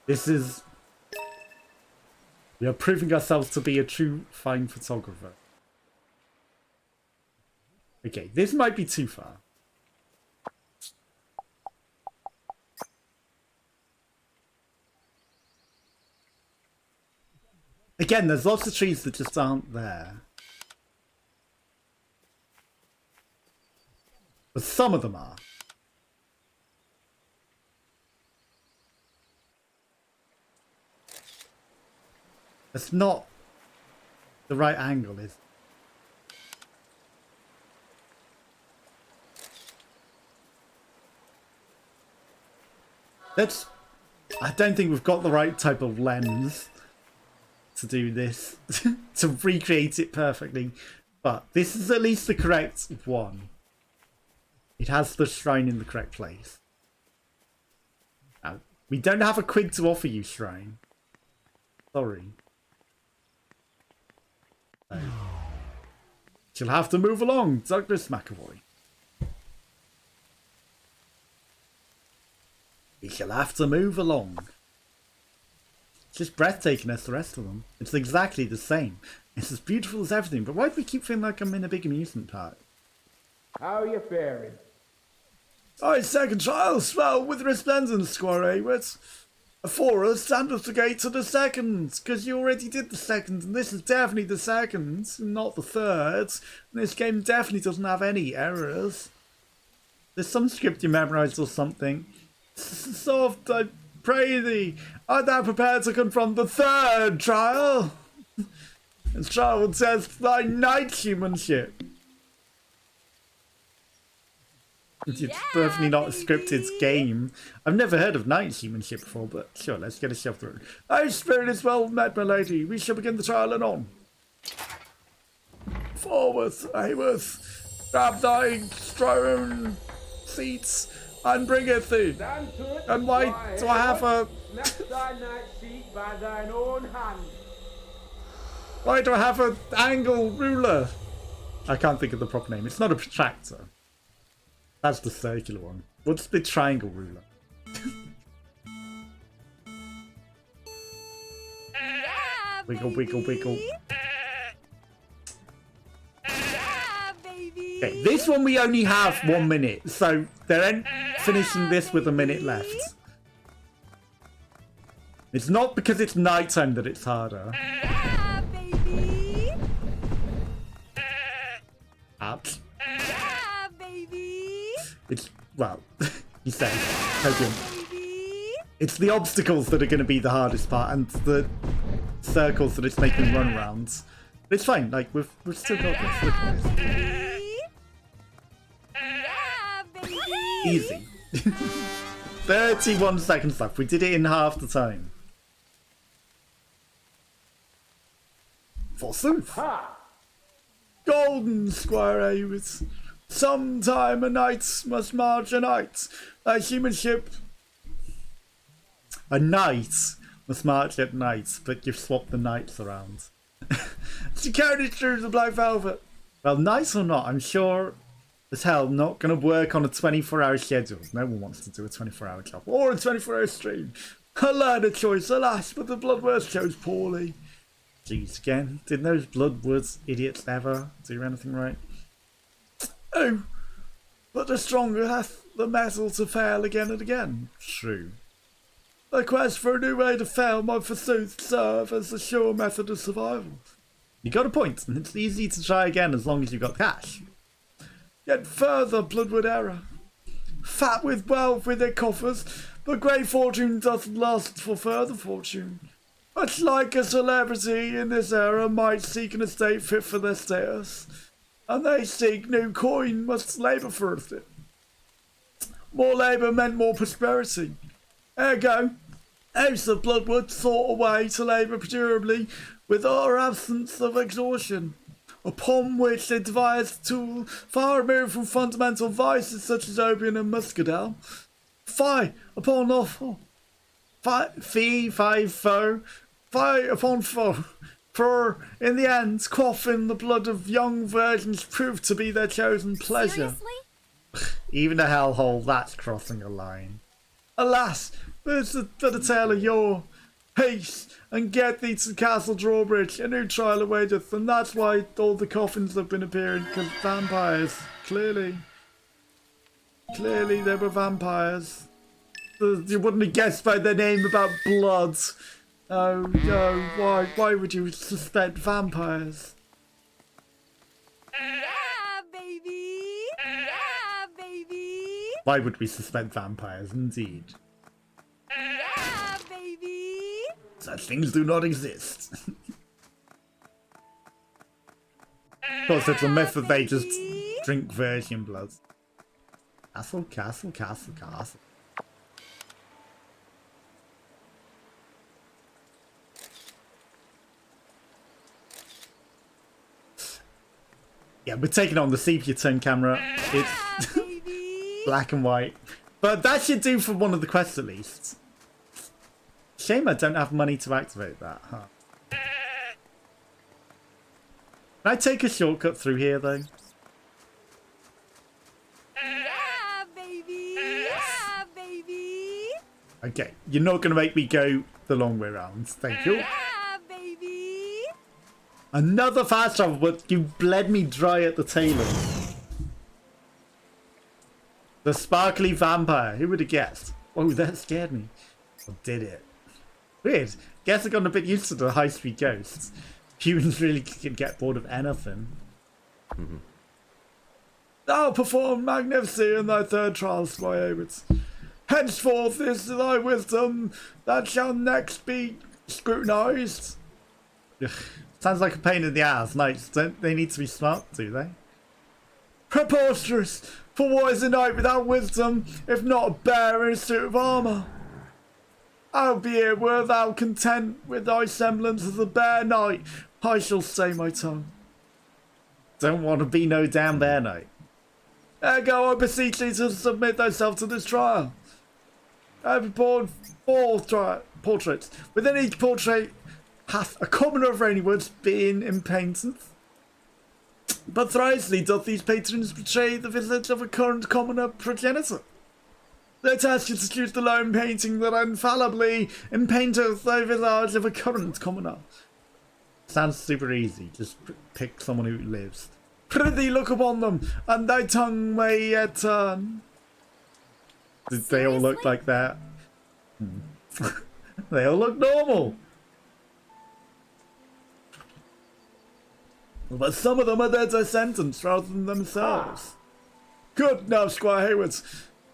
This is... We are proving ourselves to be a true fine photographer. Okay, this might be too far. Again, there's lots of trees that just aren't there. But some of them are. That's not the right angle, is it? That's... I don't think we've got the right type of lens to do this, to recreate it perfectly. But this is at least the correct one. It has the shrine in the correct place. Now, we don't have a quid to offer you, shrine. Sorry. So, she'll have to move along, Douglas McAvoy. We shall have to move along. It's just breathtaking as the rest of them. It's exactly the same. It's as beautiful as everything, but why do we keep feeling like I'm in a big amusement park? How you faring? Aye, second trial, swell with resplendence, Squire Hayward. Afore us standeth the gate to the second, because you already did the second, and this is definitely the second, not the third. And this game definitely doesn't have any errors. There's some script you memorised or something. Soft, I pray thee, art thou prepared to confront the third trial? This trial will test thy knightshipmanship. It's definitely not a scripted game. I've never heard of knightshipmanship before, but sure, let's get a shove through. Thy spirit is well met, my lady. We shall begin the trial anon. Forward, Hayworth. Grab thy stone seats and bring it thee. Stand to it, And why do I have a... snatch thy night's seat by thine own hand. Why do I have an angle ruler? I can't think of the proper name. It's not a protractor. That's the circular one. What's the triangle ruler? Yeah, Wiggle, wiggle, wiggle. Yeah, baby. Okay, this one we only have 1 minute, so they're finishing this with a minute left. It's not because it's nighttime that it's harder. Yeah, baby. Ouch. Yeah, baby. It's, well, you say, Hogan. Baby. It's the obstacles that are going to be the hardest part, and the circles that it's making run around. But it's fine, like, we've still got this. Look at this. Baby. Yeah, baby. Easy. 31 seconds left. We did it in half the time. Forsooth. Ha! Golden Squire Avis. Sometime a knight must march a knight. A human ship. A knight must march at night, but you've swapped the knights around. She carried it through the Black Velvet. Well, nice or not, I'm sure as hell not going to work on a 24-hour schedule. No one wants to do a 24-hour job. Or a 24-hour stream. I learned a choice, alas, but the Bloodworths chose poorly. Jeez, again, didn't those Bloodworths idiots ever do anything right? Oh, but the stronger hath the metal to fail again and again. True. The quest for a new way to fail might forsooth serve as a sure method of survival. You got a point, and it's easy to try again as long as you've got cash. Yet further bloodwood error. Fat with wealth with their coffers, but great fortune doesn't last for further fortune. Much like a celebrity in this era might seek an estate fit for their status, and they seek new coin must labour for it. More labour meant more prosperity. Ergo, House of Bloodwood sought a way to labour durably with our absence of exhaustion, upon which they devised a tool far removed from fundamental vices such as opium and muscadel. Fie upon awful. Fie upon foe. For in the end, quaffing the blood of young virgins proved to be their chosen pleasure. Seriously? Even a hellhole, that's crossing a line. Alas, but a tale of yore. Haste, and get thee to Castle Drawbridge, a new trial awaiteth, and that's why all the coffins have been appearing, because vampires, clearly they were vampires. You wouldn't have guessed by their name about blood. Oh no, why would you suspect vampires? Yeah, baby. Yeah, baby. Why would we suspect vampires, indeed? Yeah, baby. Such things do not exist. Of course, it's a myth that they just drink virgin blood. Castle, castle, castle, castle. Yeah, we're taking on the sepia tone camera. It's Baby. black and white. But that should do for one of the quests at least. Shame I don't have money to activate that, huh? Can I take a shortcut through here, though? Yeah, baby. Yeah, baby. Okay, you're not going to make me go the long way round. Thank you. Yeah, baby. Another fast travel, but you bled me dry at the tail end. The sparkly vampire. Who would have guessed? Oh, that scared me. Or did it? Weird. Guess I've gotten a bit used to the high-speed ghosts. Humans really can get bored of anything. Thou perform magnificently in thy third trial, Squire Abbott. Henceforth is thy wisdom that shall next be scrutinised. Sounds like a pain in the ass. Knights, don't they need to be smart, do they? Preposterous! For what is a knight without wisdom, if not a bear in a suit of armour? Albeit were thou content with thy semblance as a bear knight, I shall stay my tongue. Don't want to be no damn bear knight. Ergo, I beseech thee to submit thyself to this trial. I have borne 4 portraits. Within each portrait hath a commoner of rainy woods been in paintings. But thrisely doth these patrons betray the visage of a current commoner progenitor. They task you to choose the lone painting that infallibly impainteth the visage of a current commoner. Sounds super easy. Just pick someone who lives. Prithee look upon them, and thy tongue may yet turn. Did they all look like that? They all look normal. But some of them are their sentence rather than themselves. Good now, Squire Hayward.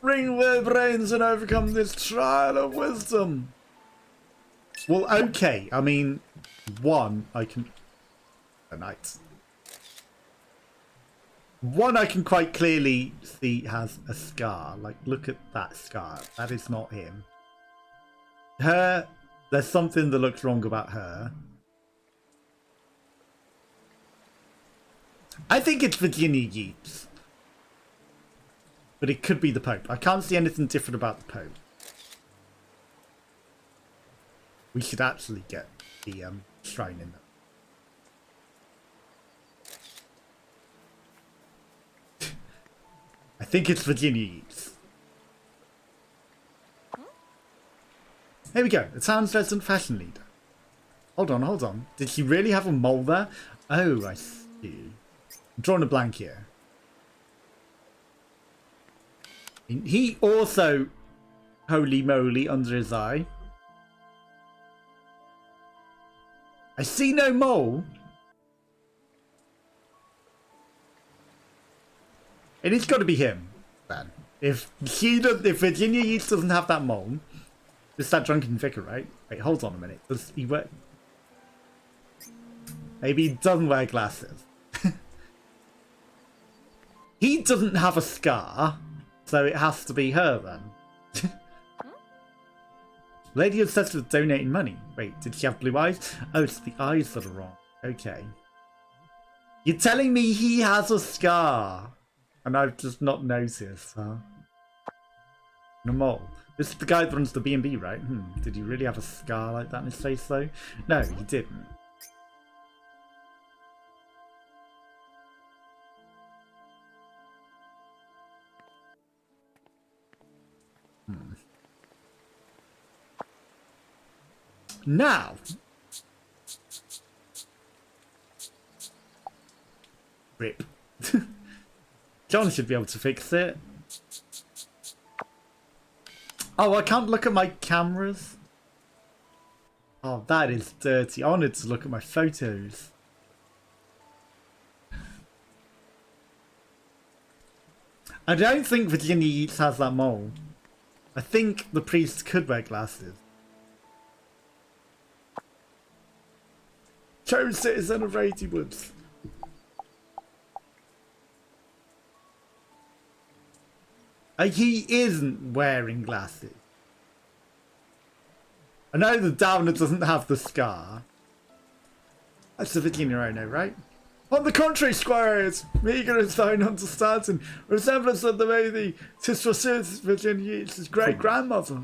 Bring their brains and overcome this trial of wisdom. Well, okay. I mean, one, I can... A knight. One I can quite clearly see has a scar. Like, look at that scar. That is not him. Her, there's something that looks wrong about her. I think it's Virginia Yeats. But it could be the Pope. I can't see anything different about the Pope. We should actually get the shrine in there. I think it's Virginia Yeats. Here we go. The town's resident fashion leader. Hold on, hold on. Did she really have a mole there? Oh, I see. I'm drawing a blank here. He also, holy moly, under his eye. I see no mole. And it's got to be him, then. If Virginia Yeats doesn't have that mole, it's that drunken vicar, right? Wait, hold on a minute. Does he wear... Maybe he doesn't wear glasses. He doesn't have a scar, so it has to be her then. Lady obsessed with donating money. Wait, did she have blue eyes? Oh, it's the eyes that are wrong. Okay. You're telling me he has a scar? And I've just not noticed, huh? No mole. This is the guy that runs the B&B, right? Did he really have a scar like that in his face, though? No, he didn't. Now, rip. John should be able to fix it. Oh, I can't look at my cameras. Oh, that is dirty. I wanted to look at my photos. I don't think Virginia Yeats has that mole. I think the priest could wear glasses. Chose citizen of Rady Woods. He isn't wearing glasses. I know the downer doesn't have the scar. That's the Virginia I know, right? On the contrary, squires, meagre is thine understanding, resemblance of the lady, 'tis forsooth Virginia Yeats' great-grandmother.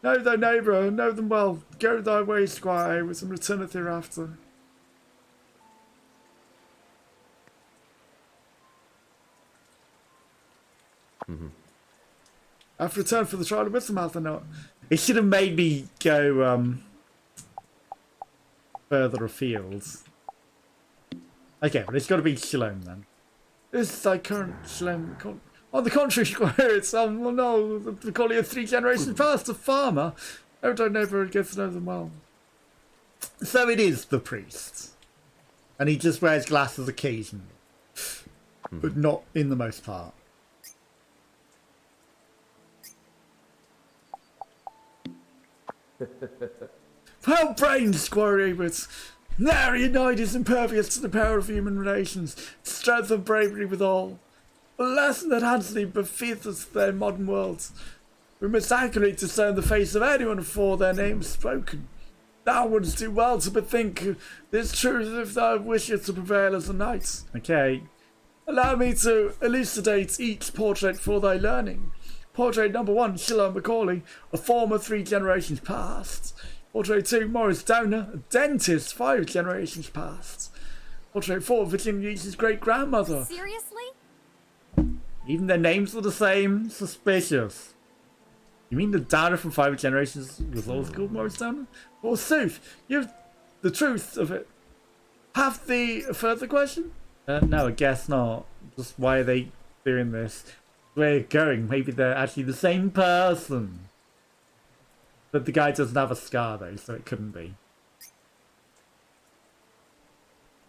Know thy neighbour, know them well. Go thy way, squire, with some returneth hereafter. I've returned for the trial of wisdom, hath I not? It should have made me go further afield. Okay, but it's got to be Shalom then. This is thy current Shalom. On the contrary, squire, it's no, the collier 3 generations past, a farmer. Oh, I never get to know them well. So it is the priest, and he just wears glasses occasionally, but not in the most part. Well brained, Squire Ebert. Nary knight is impervious to the power of human relations, strength and bravery withal. A lesson that handsomely befiteth their modern worlds. We must accurately discern the face of anyone before their name is spoken. Thou wouldst do well to bethink this truth if thou wishest to prevail as a knight. Okay. Allow me to elucidate each portrait for thy learning. Portrait number 1, Sheila Macaulay, a former 3 generations past. Portrait 2, Morris Downer, a dentist 5 generations past. Portrait 4, Virginia Yeats' great-grandmother. Seriously? Even their names were the same. Suspicious. You mean the Downer from 5 generations was also called Morris Downer? Forsooth, you've the truth of it. Have the further question? No, I guess not. Just why are they doing this? Where you're going? Maybe they're actually the same person. But the guy doesn't have a scar though, so it couldn't be.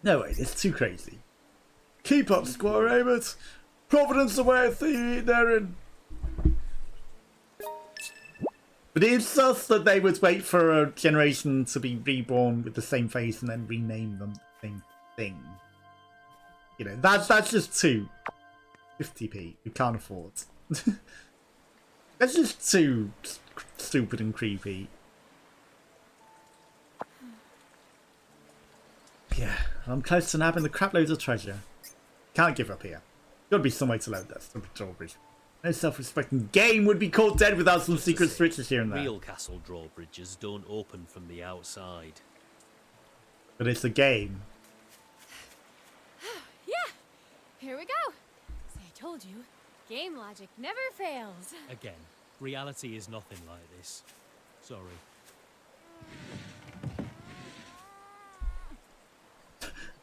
No way, it's too crazy. Keep up, Squire Abbott. Providence awaits thee therein. But it's sus that they would wait for a generation to be reborn with the same face and then rename them the same thing. You know, that's just too 50p. We can't afford. That's just too stupid and creepy. Yeah, I'm close to nabbing the crap loads of treasure. Can't give up here. Gotta be some way to load that stupid drawbridge. No self-respecting game would be caught dead without some secret switches here and there. Real castle drawbridges don't open from the outside. But it's a game. Yeah, here we go. See, I told you, game logic never fails. Again, reality is nothing like this. Sorry.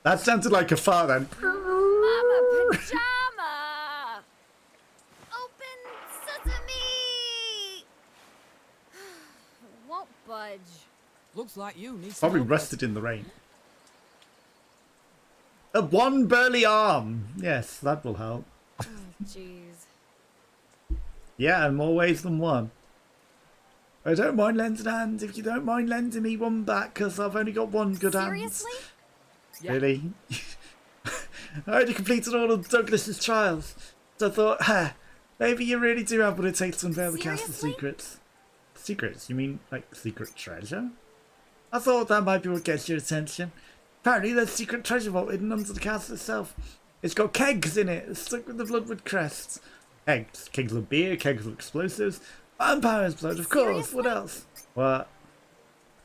That sounded like a fart then. Mama Pajama! Open sesame! Won't budge. Looks like you need some Probably help. rusted in the rain. A 1 burly arm. Yes, that will help. Oh, jeez. Yeah, in more ways than one. I don't mind lending a hand if you don't mind lending me one back, because I've only got one good hand. Seriously? Yeah. Really? I already completed all of Douglas's trials. So I thought, maybe you really do have what it takes to unveil the castle Seriously? secrets. Secrets? You mean like secret treasure? I thought that might be what gets your attention. Apparently there's secret treasure vault hidden under the castle itself. It's got kegs in it, stuck with the bloodwood crests. Kegs. Kegs of beer, kegs of explosives. Vampire's blood, of course. What Seriously? else? What?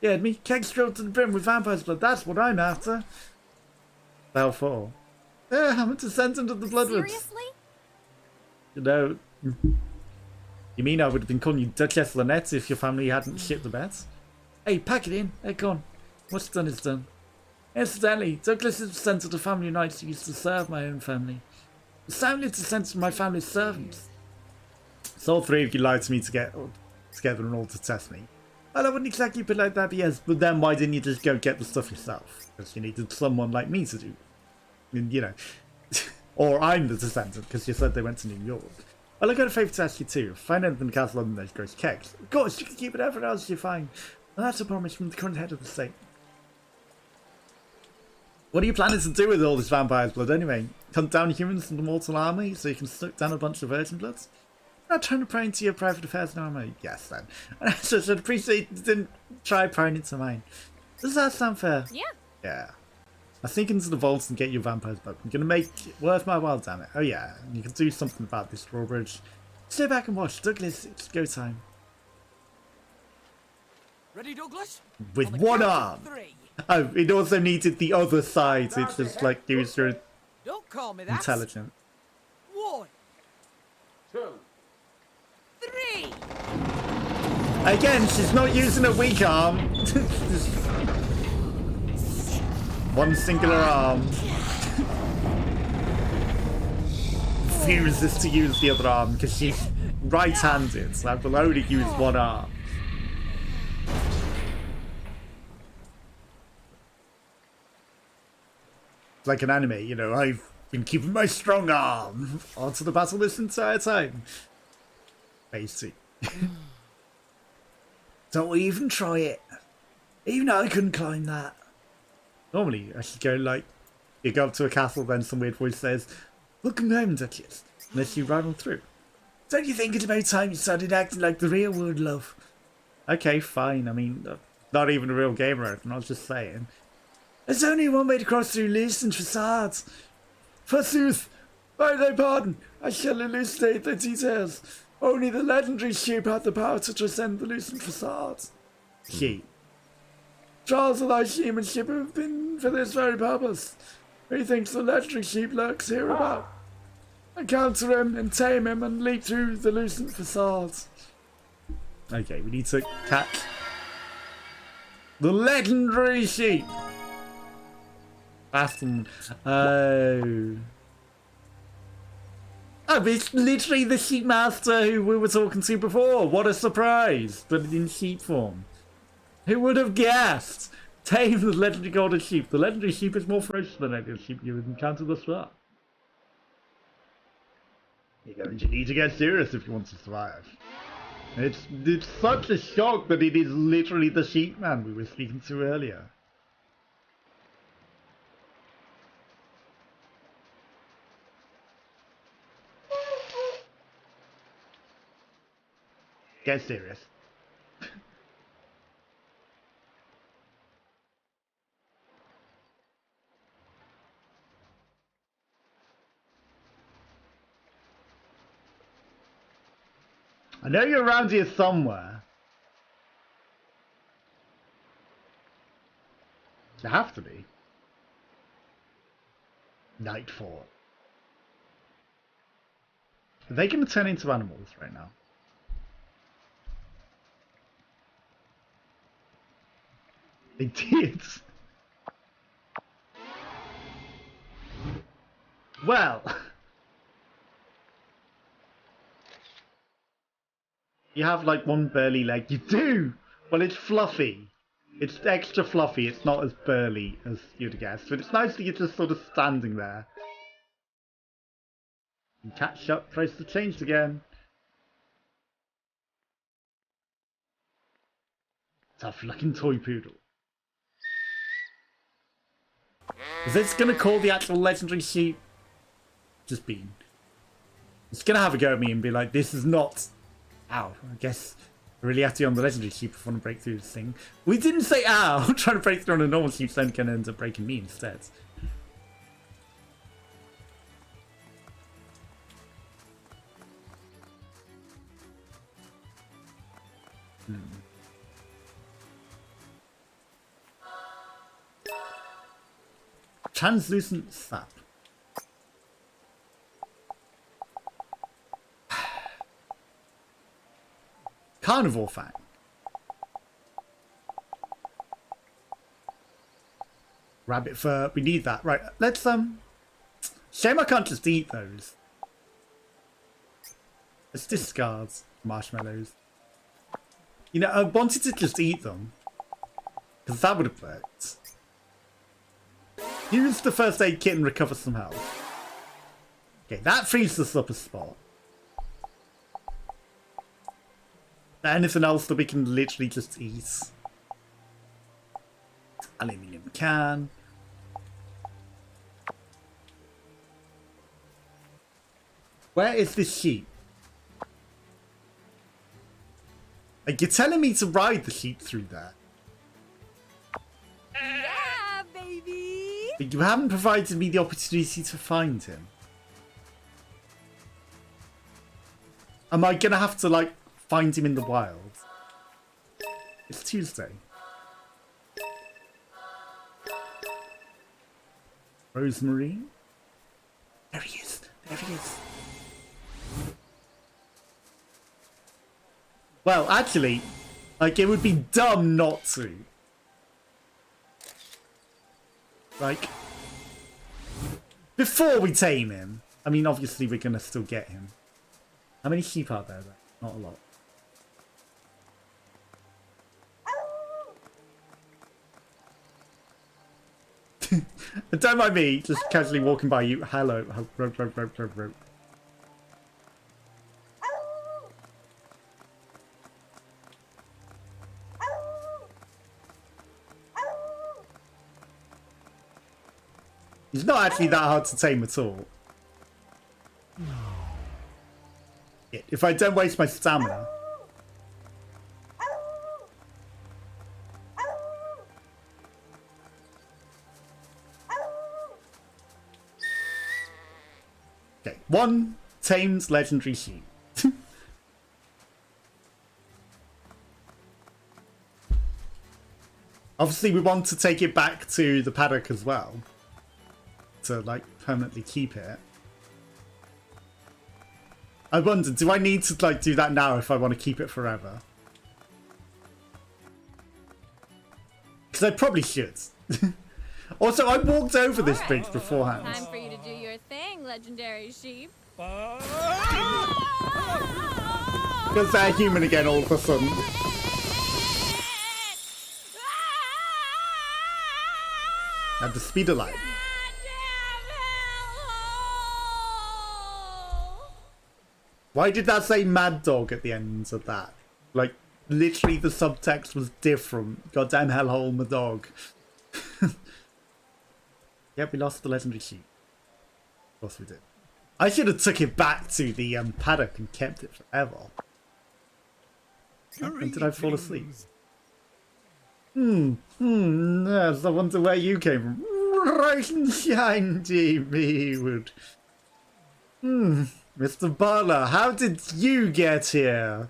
Yeah, me. Kegs filled to the brim with vampire's blood. That's what I'm after. Balfour. Yeah, I'm a descendant of the Bloodwoods. Seriously? You know, you mean I would have been calling you Duchess Lynette if your family hadn't shit the bed? Hey, pack it in. Hey, go on. What's done is done. Incidentally, Douglas is descendant of a family of knights who used to serve my own family. The family is descendant of my family's servants. So all 3 of you lied to me to get together in order to test me. Well, I wouldn't exactly put it like that, but yes, but then why didn't you just go get the stuff yourself? Because you needed someone like me to do. And, you know. Or I'm the descendant, because you said they went to New York. Well, I got a favour to ask you too. Find anything in the castle London those gross kegs. Of course, you can keep it everywhere else you find. And that's a promise from the current head of the state. What are you planning to do with all this vampire's blood anyway? Hunt down humans from the mortal army so you can suck down a bunch of virgin bloods? Not trying to pry into your private affairs now, am I? Yes, then. And I should appreciate you didn't try prying into mine. Does that sound fair? Yeah. Yeah. I think into the vaults and get your vampire's blood. I'm gonna make it worth my while, damn it. Oh yeah, and you can do something about this drawbridge. Stay back and watch. Douglas, it's go time. Ready, Douglas? With On the one count arm. of 3. Oh, it also needed the other side. It's just like use your Don't call me that. intelligence. 1, 2. 3. Again, she's not using a weak arm. Just one singular arm. Refuses to use the other arm because she's right-handed, so I will only use one arm. Like an anime, you know, I've been keeping my strong arm onto the battle this entire time. Basic. Don't even try it. Even I couldn't climb that. Normally, I should go like, you go up to a castle, then some weird voice says, "Welcome home, Duchess," unless you ride on through. Don't you think it's about time you started acting like the real world, love? Okay, fine. I mean, not even a real gamer, I'm not just saying. There's only one way to cross through loosened facades. Forsooth, I beg pardon. I shall elucidate the details. Only the legendary sheep had the power to transcend the lucent facades. Sheep. Trials of thy seamanship have been for this very purpose. Methinks the legendary sheep lurks hereabout. Encounter him and tame him and leap through the lucent facades. Okay, we need to catch the legendary sheep. Bastion. Oh. Oh, it's literally the sheep master who we were talking to before. What a surprise! But in sheep form. Who would have guessed? Tame the legendary golden sheep. The legendary sheep is more ferocious than any sheep you've encountered thus far. You're going to need to get serious if you want to survive. It's such a shock that it is literally the sheep man we were speaking to earlier. Get serious. I know you're around here somewhere. You have to be. Nightfall. Are they going to turn into animals right now? They did. Well. You have like one burly leg. You do! Well, it's fluffy. It's extra fluffy. It's not as burly as you'd guess. But it's nice that you're just sort of standing there. And catch up, tries to change again. Tough looking toy poodle. Is this gonna call the actual legendary sheep? Just bean. It's gonna have a go at me and be like, this is not... Ow, I guess I really have to be on the legendary sheep if I want to break through this thing. We didn't say ow! Trying to break through on a normal sheep, then gonna end up breaking me instead. Translucent sap. Carnivore fang. Rabbit fur. We need that. Right. Let's shame I can't just eat those. Let's discard marshmallows. You know, I wanted to just eat them. Because that would have worked. Use the first aid kit and recover some health. Okay, that frees us up a spot. Anything else that we can literally just eat? Aluminium can. Where is this sheep? Like, you're telling me to ride the sheep through there. Yeah, baby! But you haven't provided me the opportunity to find him. Am I gonna have to, like, find him in the wild? It's Tuesday. Rosemary? There he is. There he is. Well, actually, like, it would be dumb not to. Like, before we tame him. I mean, obviously, we're gonna still get him. How many sheep are there, though? Not a lot. Don't mind me, just casually walking by you. Hello. Rope. He's not actually that hard to tame at all. If I don't waste my stamina. Okay, 1 tamed legendary sheep. Obviously, we want to take it back to the paddock as well. To, like, permanently keep it. I wonder, do I need to, like, do that now if I want to keep it forever? Because I probably should. Also, I walked over this bridge beforehand. Time for you to do your thing, legendary sheep. Because they're human again all of a sudden. At the speed of light. Why did that say mad dog at the end of that? Like, literally the subtext was different. Goddamn hellhole, my dog. Yep, we lost the legendary sheep. Of course we did. I should have took it back to the paddock and kept it forever. And did I fall asleep? Yes, I wonder where you came from. Right and shine, Jamie Wood. Mr. Butler, how did you get here?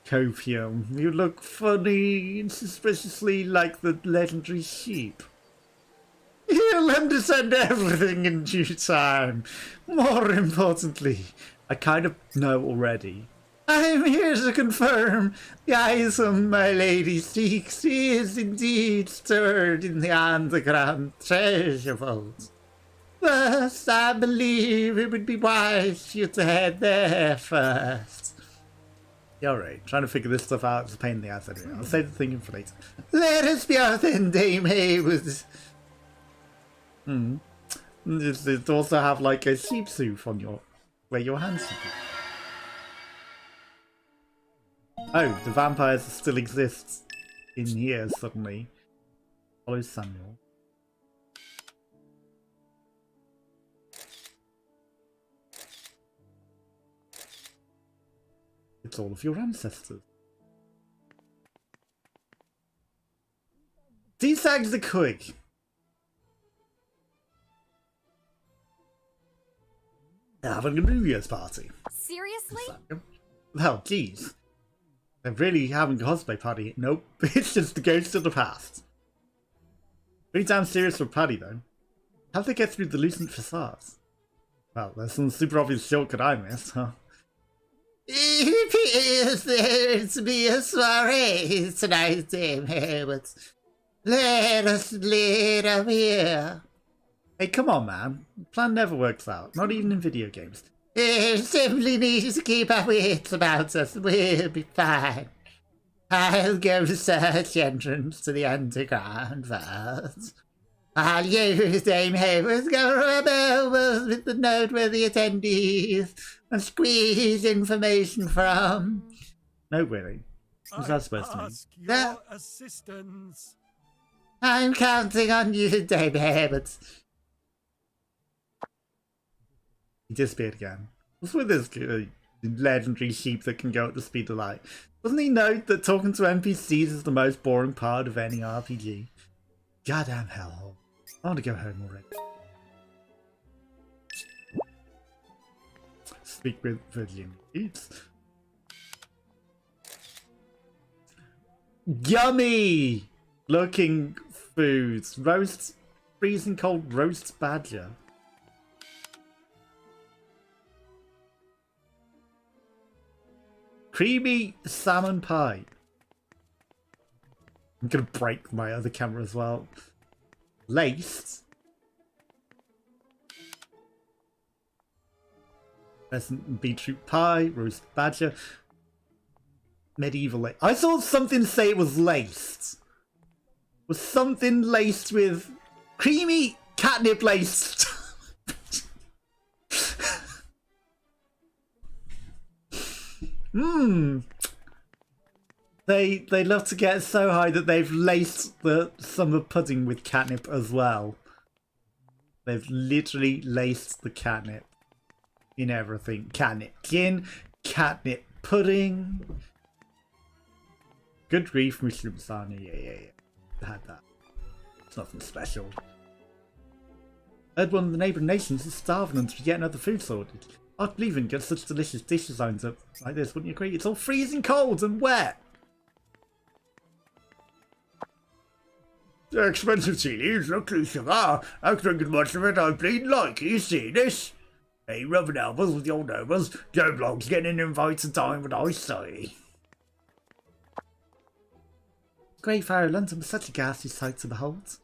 Copium, you look funny and suspiciously like the legendary sheep. He'll understand everything in due time. More importantly, I kind of know already. I'm here to confirm the item my lady seeks is indeed stored in the underground treasure vault. Thus, I believe it would be wise for you to head there first. Yeah, alright, trying to figure this stuff out is a pain in the ass anyway. I'll save the thinking for later. Let us be off then, Dame Haywood. It also have like a sheep soup on your where your hands should be. Oh, the vampires still exist in here suddenly. Follow Samuel. It's all of your ancestors. These eggs are quick. They're having a New Year's party. Seriously? Well, geez. They're really having a cosplay party. Nope, it's just the ghost of the past. Pretty damn serious for a party, though. How'd they get through the lucent facades? Well, there's some super obvious shortcut I missed, huh? It appears there to be a soiree tonight, Dame Hayward. Let us lead up here. Hey, come on, man. The plan never works out, not even in video games. You simply need to keep our wits about us. We'll be fine. I'll go research entrance to the underground first. I'll use Dame Hayward's go rub elbows with the noteworthy attendees and squeeze information from. No, really. What's that supposed to mean? Your assistance. I'm counting on you, Dame Hayward. He disappeared again. What's with this legendary sheep that can go at the speed of light? Doesn't he know that talking to NPCs is the most boring part of any RPG? Goddamn hellhole. I want to go home already. Speak with Virginia. Yummy looking foods. Roast, freezing cold roast badger. Creamy salmon pie. I'm gonna break my other camera as well. Laced. Pheasant and beetroot pie. Roast badger. Medieval lace. I saw something say it was laced. Was something laced with creamy catnip laced. They love to get so high that they've laced the summer pudding with catnip as well. They've literally laced the catnip in everything. Catnip gin, catnip pudding. Good grief, mushroom sarnie. Yeah. Had that. It's nothing special. Heard one of the neighbouring nations is starving and to get another food sorted. I'd believe in get such delicious dish designs up like this, wouldn't you agree? It's all freezing cold and wet. They're expensive tea leaves, luckily sugar. I've drunk as much of it I bleed like. You see this? Hey, rubbing elbows with your neighbours. Joe Blogg's getting an invite to dine with I say. Great Fire of London was such a ghastly sight to behold.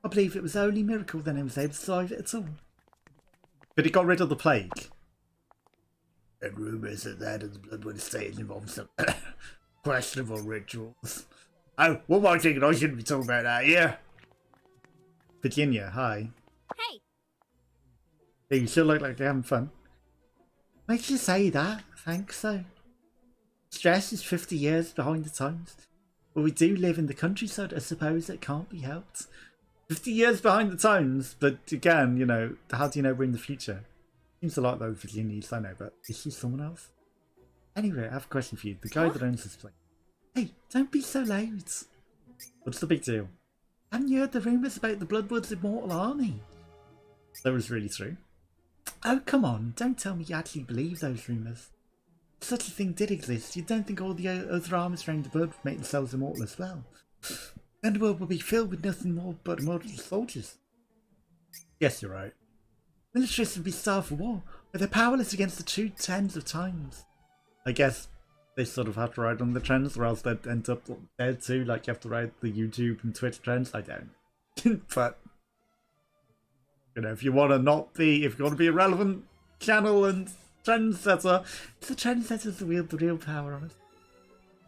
I believe it was the only miracle then it was able to survive it at all. But it got rid of the plague. And rumours that and the Bloodwood estate involves some questionable rituals. Oh, what am I thinking? I shouldn't be talking about that, yeah? Virginia, hi. Hey, Yeah, you sure look like you're having fun. Makes you say that, thanks so. Stress is 50 years behind the times. But we do live in the countryside, I suppose it can't be helped. 50 years behind the times, but again, you know, how do you know we're in the future? Seems a lot though, Virginia, I know, but is she someone else? Anyway, I have a question for you. The guy that owns this place. Hey, don't be so loud. What's the big deal? Haven't you heard the rumours about the Bloodwood's immortal army? That was really true. Oh, come on, don't tell me you actually believe those rumours. If such a thing did exist, you don't think all the other armies around the world would make themselves immortal as well? Then the world will be filled with nothing more but immortal soldiers. Yes, you're right. Militaries would be starved for war, but they're powerless against the true tens of times. I guess they sort of have to ride on the trends, or else they'd end up dead too, like you have to ride the YouTube and Twitch trends. I don't. But, you know, if you want to be a relevant channel and trendsetter, it's the trendsetters that wield the real power on it.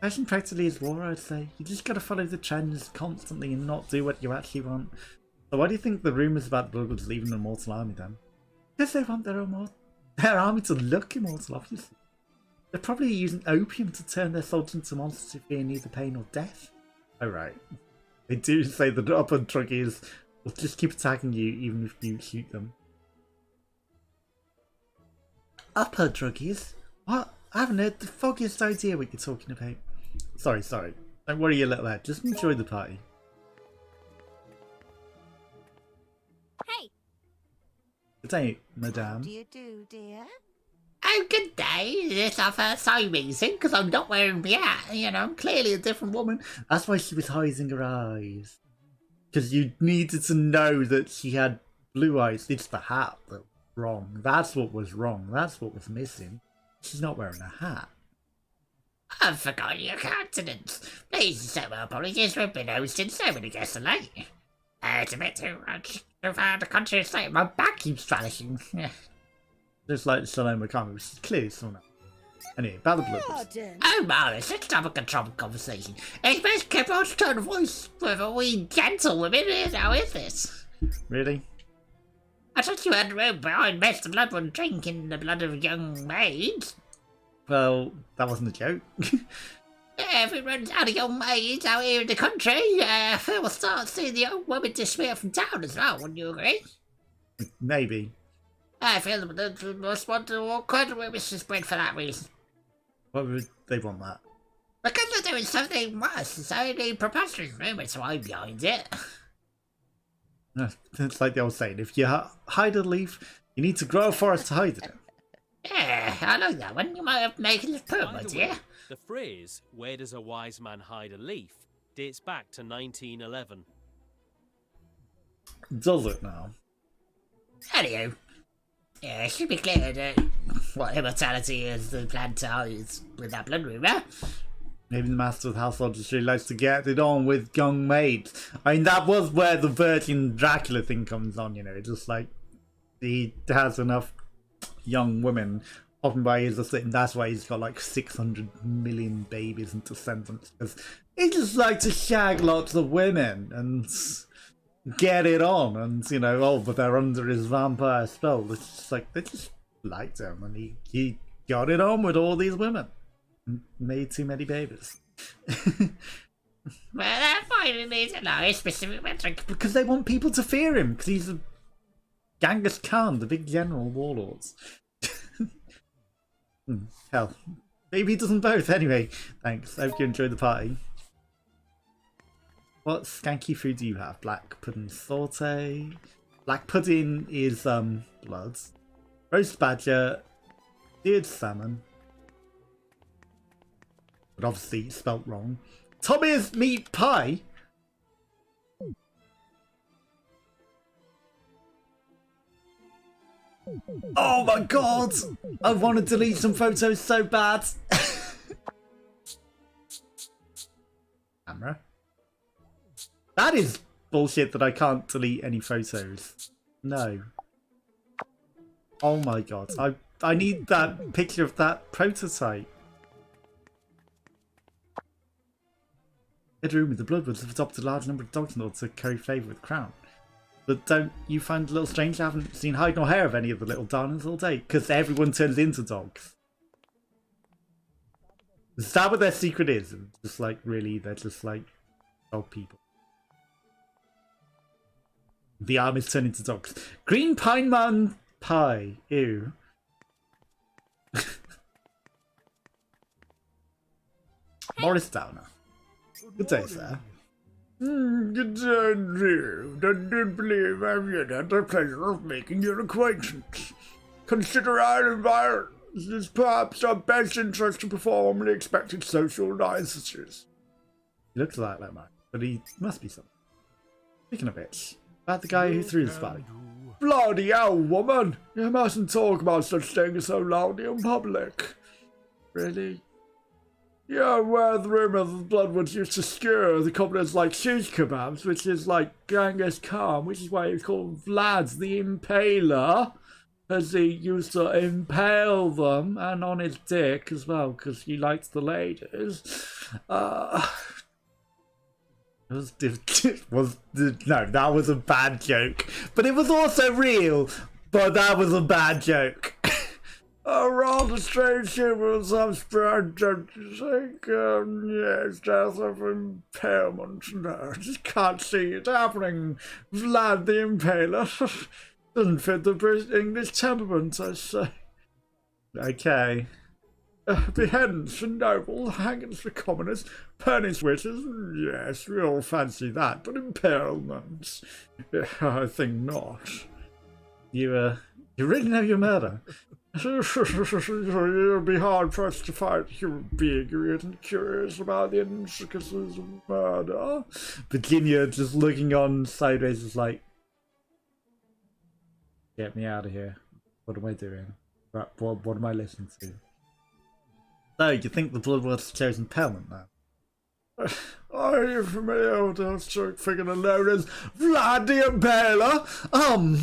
Fashion practically is war, I'd say. You just gotta follow the trends constantly and not do what you actually want. So why do you think the rumours about Bloodwood's leaving an immortal army then? Because they want their army to look immortal, obviously. They're probably using opium to turn their soldiers into monsters who fear neither pain or death. Oh right. They do say the upper druggies will just keep attacking you even if you shoot them. Upper druggies? What? I haven't heard the foggiest idea what you're talking about. Sorry. Don't worry your little head. Just enjoy the party. hey, Good day, madame. Do you do, dear? Oh, good day. Is this our first time meeting? Because I'm not wearing my hat. You know, I'm clearly a different woman. That's why she was hiding her eyes. Because you needed to know that she had blue eyes. It's the hat that was wrong. That's what was wrong. That's what was missing. She's not wearing a hat. I've forgotten your countenance. Please accept my apologies for being hosting so many guests late. It's a bit too much. So far, the country estate, my back keeps vanishing. Just like Salome Kami, which is clearly someone else. Anyway, about the Bloodwoods. Oh, Morris, let's have a controlled conversation. It's best kept on tone of voice with a wee gentlewoman. How is this? Really? I thought you had room behind Mr. Bloodwood drinking the blood of young maids. Well, that wasn't a joke. If it runs out of young maids out here in the country, Phil will start seeing the old woman disappear from town as well, wouldn't you agree? Maybe. I feel the most want to walk quite away with his bread for that reason. Why would they want that? Because they're doing something worse. It's only preposterous rumours, so I'm behind it. It's like the old saying, if you hide a leaf, you need to grow a forest to hide it in. Yeah, I like that one. You might have making this poem, By the dear. way, the phrase, where does a wise man hide a leaf, dates back to 1911. Does it now? Anywho, yeah, it should be clear that what immortality is the plan to hide with that blood rumour. Maybe the master of the household just really likes to get it on with young maids. I mean, that was where the Virgin Dracula thing comes on, you know. Just like, he has enough young women popping by his estate, and that's why he's got like 600 million babies and descendants. Because he just likes to shag lots of women and get it on. And, you know, oh, but they're under his vampire spell. It's just like, they just liked him, and he got it on with all these women. Made too many babies. Well, that finally needs to know a specific metric. Because they want people to fear him, because he's a Genghis Khan, the big general of warlords. Hell, maybe he doesn't both. Anyway, thanks. I hope you enjoyed the party. What skanky food do you have? Black pudding saute, Black pudding is blood. Roast badger, seared salmon. But obviously spelt wrong. Tommy is meat pie. Oh my god! I want to delete some photos so bad. Camera. That is bullshit that I can't delete any photos. No. Oh my god. I need that picture of that prototype. In a room with the Bloodwoods have adopted a large number of dogs in order to curry favour with the crown. But don't you find it a little strange I haven't seen hide nor hair of any of the little darlings all day? Because everyone turns into dogs. Is that what their secret is? Just like, really, they're just like dog people. The armies turn into dogs. Green Pine Man Pie. Ew. Morris Downer. Good day, sir. Good day, indeed. I did believe I've yet had the pleasure of making your acquaintance. Consider our environment. It is perhaps our best interest to perform the expected social niceties. He looks like that man, but he must be something. Speaking of which, about the guy who threw the spike. Bloody hell, woman! You mustn't talk about such things so loudly in public. Really? You're aware of the rumour that the Bloodwoods used to skewer the companies like shish kebabs, which is like Genghis Khan, which is why he called Vlad the Impaler, as he used to impale them, and on his dick as well, because he likes the ladies. No, that was a bad joke. But it was also real. But that was a bad joke. A rather strange humour some spread, don't you think? Yes, death of impalement. No, I just can't see it happening. Vlad the Impaler doesn't fit the British English temperament, I say. Okay. Beheadings for nobles, hangings for commoners, punish witches, yes, we all fancy that, but impalements, I think not. You really know your murder? You'd be hard-pressed to find a human being who isn't curious about the intricacies of murder. Virginia just looking on sideways is like, get me out of here. What am I doing? What am I listening to? So, you think the Bloodwoods chose impalement now? Are you familiar with the historic figure known as Vlad the Impaler?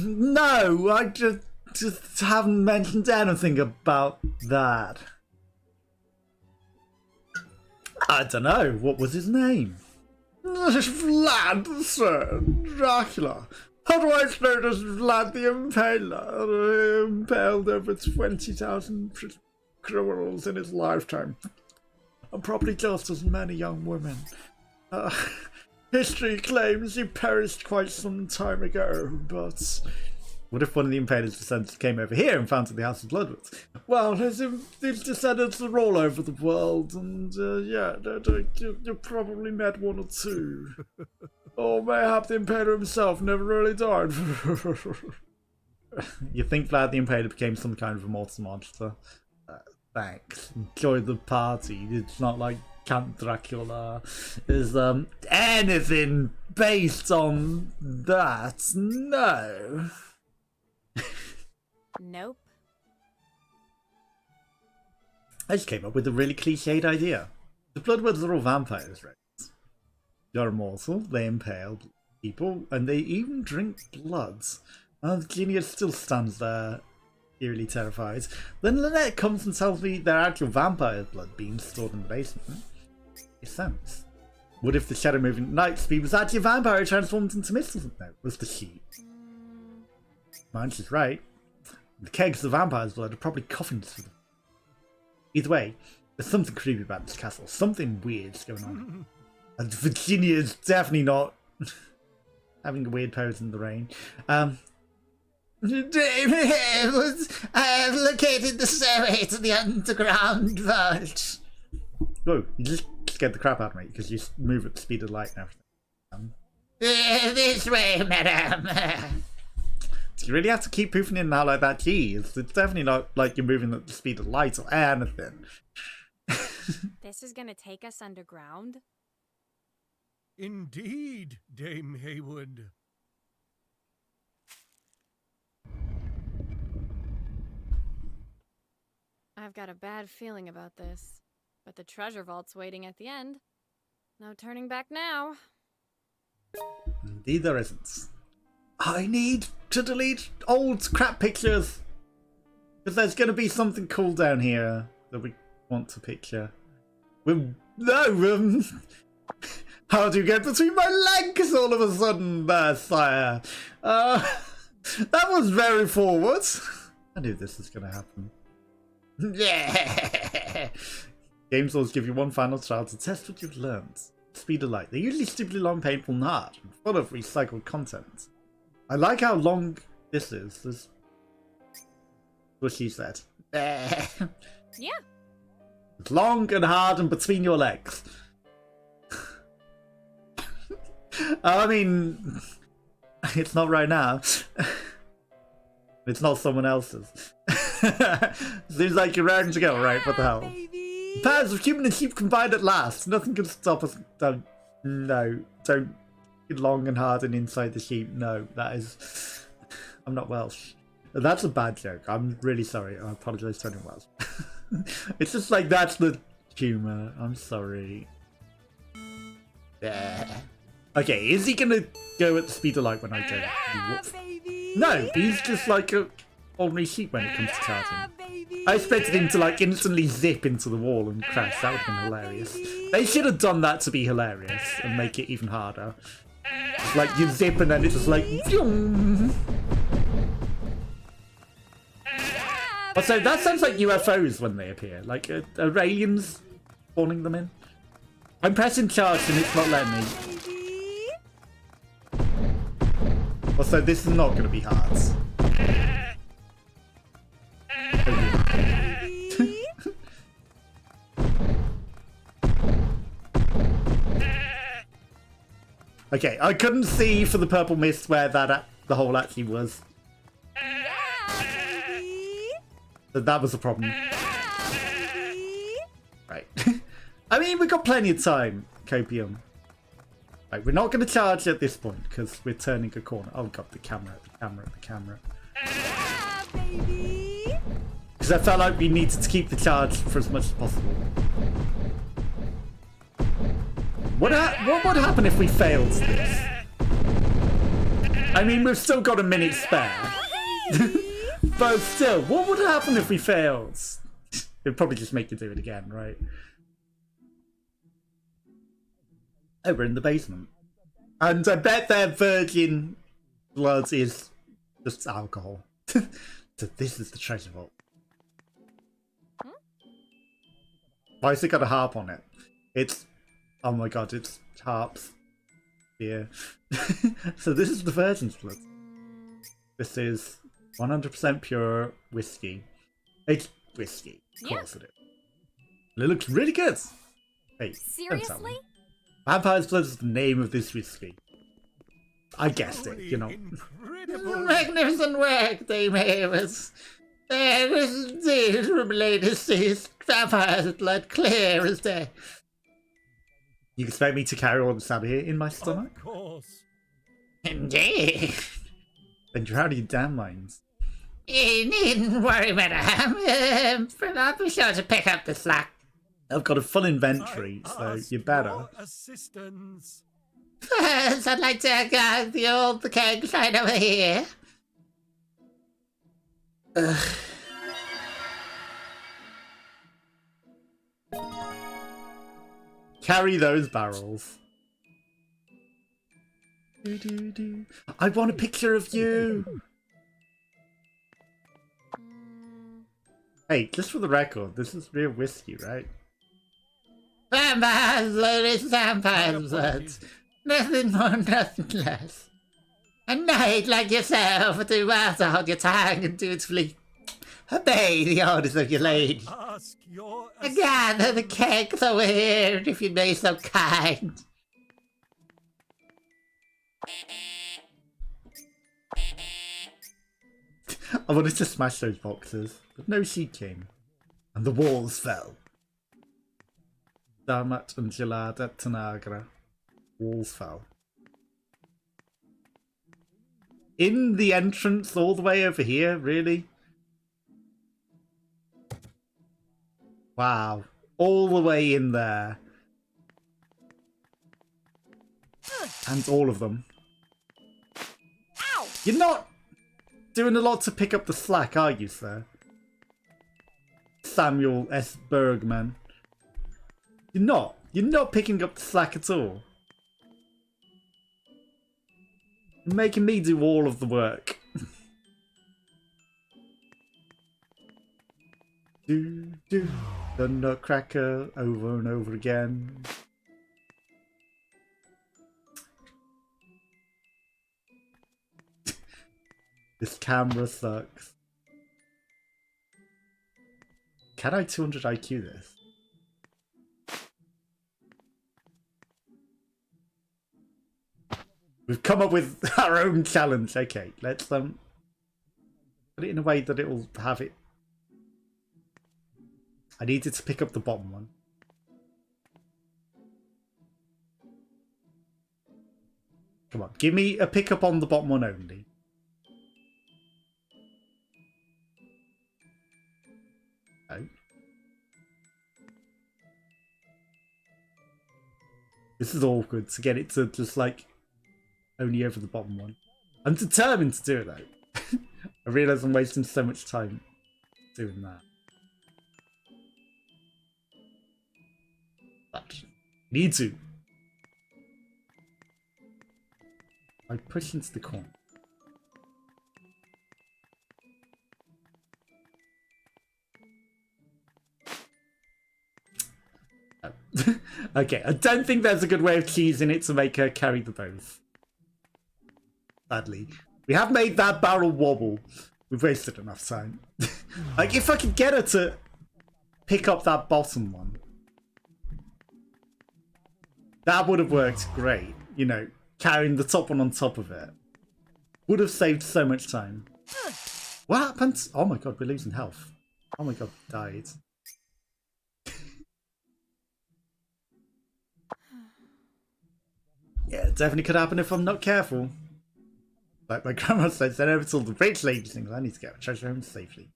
No, I just haven't mentioned anything about that. I don't know, what was his name? Vlad, sir, Dracula. Otherwise known as Vlad the Impaler, impaled over 20,000 criminals in his lifetime, and probably just as many young women. History claims he perished quite some time ago, but what if one of the Impaler's descendants came over here and founded the House of Bloodwoods? well, his descendants are all over the world, and yeah, you probably met one or two. Or mayhap the Impaler himself never really died. You think Vlad the Impaler became some kind of immortal monster? Thanks. Enjoy the party. It's not like Count Dracula is anything based on that. No. Nope. I just came up with a really cliched idea. The Bloodwoods are all vampires, right? They're immortal, they impale people, and they even drink blood. And Virginia still stands there, eerily terrified. Then Lynette comes and tells me they're actual vampire blood being stored in the basement. Makes sense. What if the shadow moving at night speed was actually a vampire transformed into mist or something? Was the sheep? Mine, she's right. The kegs of vampire's blood are probably coffins for them. Either way, there's something creepy about this castle. Something weird's going on. And Virginia's definitely not having a weird pose in the rain. I have located the stairway to the underground vault. Whoa, you just scared the crap out of me because you move at the speed of light and everything. This way, madam. You really have to keep moving in and out like that. Geez, it's definitely not like you're moving at the speed of light or anything. This is gonna take us underground? Indeed, Dame Haywood. I've got a bad feeling about this. But the treasure vault's waiting at the end. No turning back now. Indeed there isn't. I need to delete old crap pictures. Because there's going to be something cool down here that we want to picture. No, how do you get between my legs all of a sudden there, sire? That was very forward. I knew this was going to happen. Yeah. Game stores give you one final trial to test what you've learned. Speed of light. They're usually stupidly long, painful, and hard, and full of recycled content. I like how long this is. This what she said. Yeah. It's long and hard and between your legs. I mean, it's not right now. It's not someone else's. Seems like you're raring to go, right? What the hell? Pairs of human and sheep combined at last. Nothing can stop us. Don't get long and hard and inside the sheep. No, that is. I'm not Welsh. That's a bad joke. I'm really sorry. I apologise to anyone else. It's just like that's the humour. I'm sorry. Yeah. Okay, is he gonna go at the speed of light when I go? No, he's just like a ordinary sheep when it comes to charging. I expected him to like instantly zip into the wall and crash. That would have been hilarious. They should have done that to be hilarious and make it even harder. It's like you zip and then it's just like. Also, that sounds like UFOs when they appear. Like, are aliens spawning them in? I'm pressing charge and it's not letting me. Also, this is not going to be hard. Okay, I couldn't see for the purple mist where that the hole actually was. So that was the problem. Right. I mean, we've got plenty of time, Copium. Right, we're not going to charge at this point because we're turning a corner. Oh god, the camera. Because I felt like we needed to keep the charge for as much as possible. What would happen if we failed this? I mean, we've still got a minute spare. But still, what would happen if we failed? It'd probably just make you do it again, right? Oh, we're in the basement. And I bet their virgin blood is just alcohol. So this is the treasure vault. Why has it got a harp on it? It's... Oh my god, it's harps. Yeah. So this is the virgin's blood. This is 100% pure whiskey. It's whiskey. Of course it is. And it looks really good. Hey, don't tell me. Seriously? Vampire's blood is the name of this whiskey. I guessed it, you know. Magnificent work, Dame Havers. This is indeed from latest seas. Vampire's blood clear as day. You expect me to carry all this out here in my stomach? Of course. Indeed. Then you're out of your damn minds. You needn't worry, madam. I'll be sure to pick up the slack. I've got a full inventory, so you better. For assistance. First, I'd like to guard the old keg right over here. Ugh. Carry those barrels. I want a picture of you. Hey, just for the record, this is real whiskey, right? Vampire's blood is vampire's blood. Nothing more, nothing less. A knight like yourself do well to hold your tongue and dutifully obey the orders of your lady. Ask your Gather the kegs over here, if you'd be so kind. I wanted to smash those boxes, but no seed came. And the walls fell. Damat and gelada tanagra. Walls fell. In the entrance all the way over here, really? Wow. All the way in there. And all of them. Ow! You're not doing a lot to pick up the slack, are you, sir? Samuel S. Bergman. You're not. You're not picking up the slack at all. You're making me do all of the work. Do, do. The nutcracker over and over again. This camera sucks. Can I 200 IQ this? We've come up with our own challenge. Okay, let's put it in a way that it will have it. I needed to pick up the bottom one. Come on, give me a pickup on the bottom one only. No. This is awkward to get it to just like only over the bottom one. I'm determined to do it though. I realise I'm wasting so much time doing that. But need to. I push into the corner. Oh. Okay, I don't think there's a good way of cheesing it to make her carry the both. Sadly. We have made that barrel wobble. We've wasted enough time. Like, if I could get her to pick up that bottom one, that would have worked great. You know, carrying the top one on top of it. Would have saved so much time. What happened? Oh my god, we're losing health. Oh my god, we died. Yeah, it definitely could happen if I'm not careful. Like my grandma said, send over to all the rich ladies things. I need to get my treasure home safely.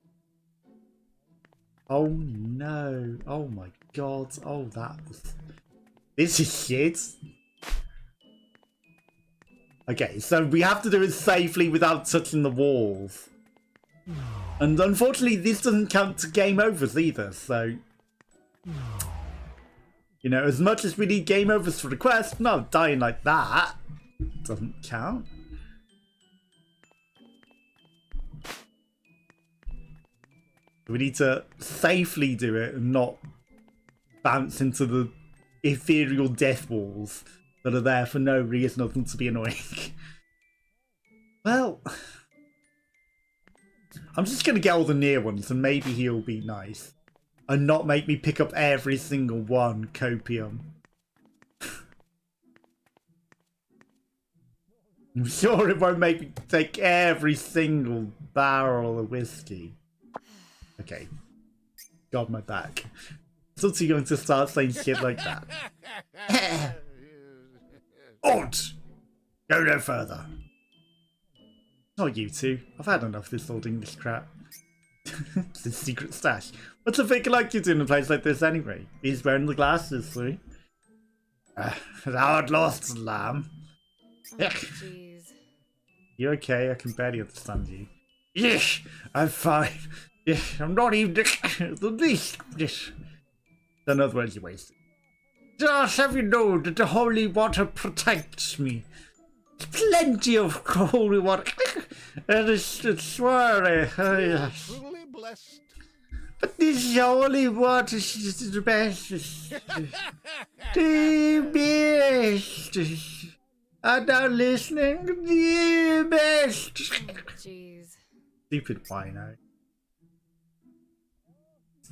Oh no. Oh my god. Oh, that was... This is shit. Okay, so we have to do it safely without touching the walls. And unfortunately, this doesn't count to game overs either, so... You know, as much as we need game overs for the quest, no, dying like that doesn't count. We need to safely do it and not bounce into the ethereal death walls that are there for no reason other than to be annoying. Well, I'm just going to get all the near ones and maybe he'll be nice. And not make me pick up every single one, copium. I'm sure it won't make me take every single barrel of whiskey. Okay. Got my back. So you're going to start saying shit like that. Odd! Go no further. Not you two. I've had enough of this old English crap. This secret stash. What's a figure like you do in a place like this anyway? He's wearing the glasses, see? Howard lost, lamb. Oh, jeez. You okay? I can barely understand you. Yes, I'm fine. Yes, I'm not even the least. Yes. In other words, you wasted. Just have you know that the holy water protects me. Plenty of holy water. And it's worry. Yes. Truly blessed. But this holy water is the best. The best. I'm not listening. The best. Oh, jeez. Stupid wino.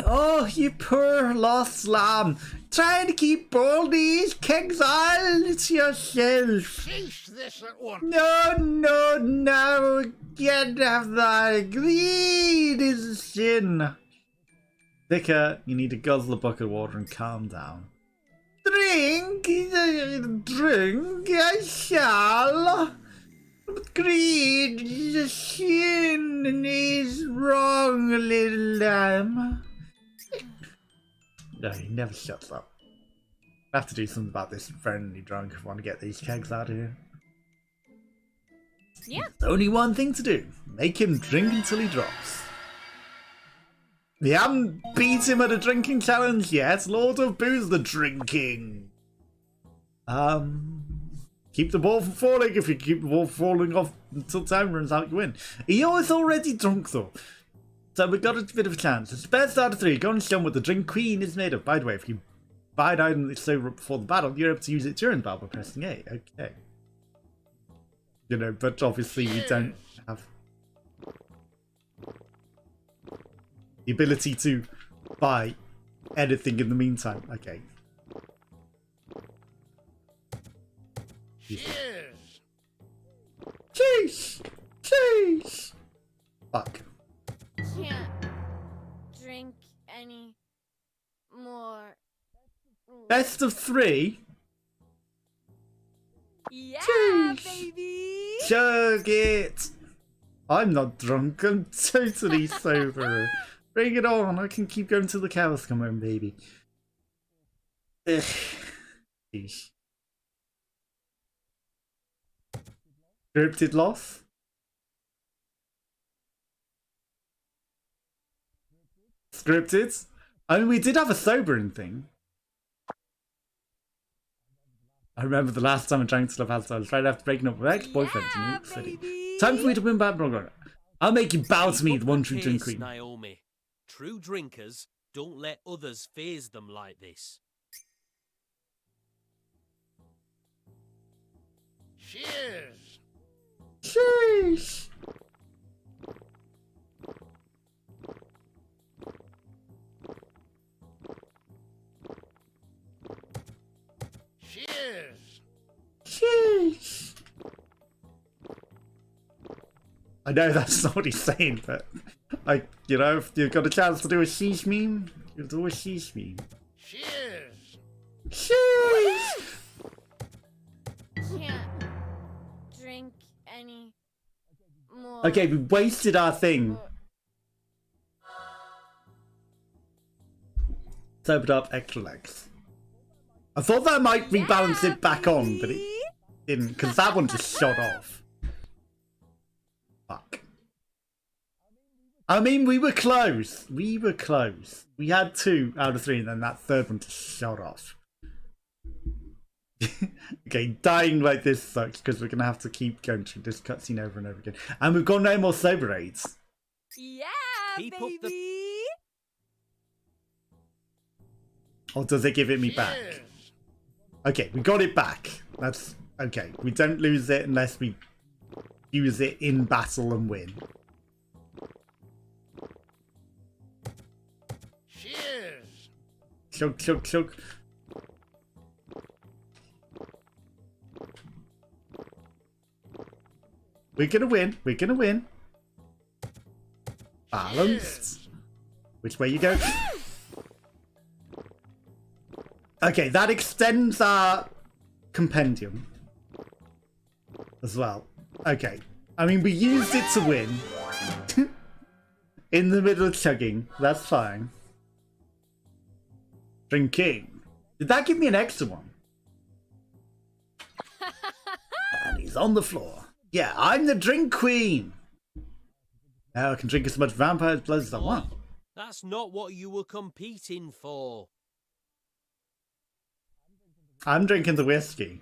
Oh, you poor lost lamb. Trying to keep all these kegs all to yourself. Cease this at once. No. can't have that. Greed is a sin. Vicar, you need to guzzle a bucket of water and calm down. Drink, drink, I shall. But greed is a sin and is wrong, little lamb. No, he never shuts up. I have to do something about this friendly drunk if I want to get these kegs out of here. Yeah. There's only one thing to do. Make him drink until he drops. We haven't beat him at a drinking challenge yet. Lord of Booze the drinking. Keep the ball from falling. If you keep the ball from falling off until time runs out, you win. He is already drunk though. So we've got a bit of a chance. It's best out of 3. Go and show him what the drink queen is made of. By the way, if you buy an item that's over before the battle, you're able to use it during the battle by pressing A. Okay. You know, but obviously we don't have the ability to buy anything in the meantime. Okay. Cheers! Cheese! Cheese! Fuck. Can't drink any more. Best of 3? Yeah, Cheese. baby! Chug it! I'm not drunk, I'm totally sober. Bring it on, I can keep going till the cows come home, baby. Ugh. Sheesh. Scripted loss? Scripted? I mean, we did have a sobering thing. I remember the last time I drank till I've had, I was right after breaking up with my ex-boyfriend in New York City. Time for me to win back, brother. I'll make you bow to me, the one true drink queen. Naomi. True drinkers don't let others faze them like this. Cheers! Sheesh! Cheers! Sheesh! I know that's not what he's saying, but like, you know, if you've got a chance to do a sheesh meme, you'll do a sheesh meme. Cheers! Sheesh! Can't drink any more. Okay, we wasted our thing. Sobered up, extra legs. I thought that might rebalance it back on, but it didn't, because that one just shot off. Fuck. I mean, we were close. We were close. We had 2 out of 3, and then that third one just shot off. Okay, dying like this sucks, because we're going to have to keep going through this cutscene over and over again. And we've got no more sober aids. Yeah, Keep up baby! the- Or does it give it me back? Cheers! Okay, we got it back. That's okay. We don't lose it unless we use it in battle and win. Cheers! Chug, chug, chug. We're gonna win. We're gonna win. Balanced. Which way you go? Okay, that extends our compendium as well. Okay, I mean, we used it to win. In the middle of chugging, that's fine. Drinking. Did that give me an extra one? And he's on the floor. Yeah, I'm the drink queen. Now I can drink as much vampire's blood as I want. That's not what you were competing for. I'm drinking the whiskey.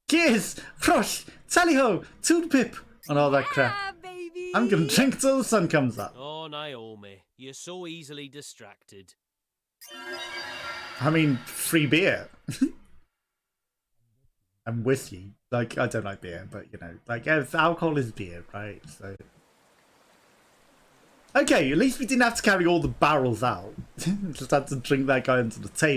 Cheers! Crush! Tally-ho! Toot-pip! And all that crap. Yeah, baby! I'm gonna drink till the sun comes up. Oh, Naomi, you're so easily distracted. I mean, free beer. And whiskey. Like, I don't like beer, but you know, like, alcohol is beer, right? So. Okay, at least we didn't have to carry all the barrels out. Just had to drink that guy into the table.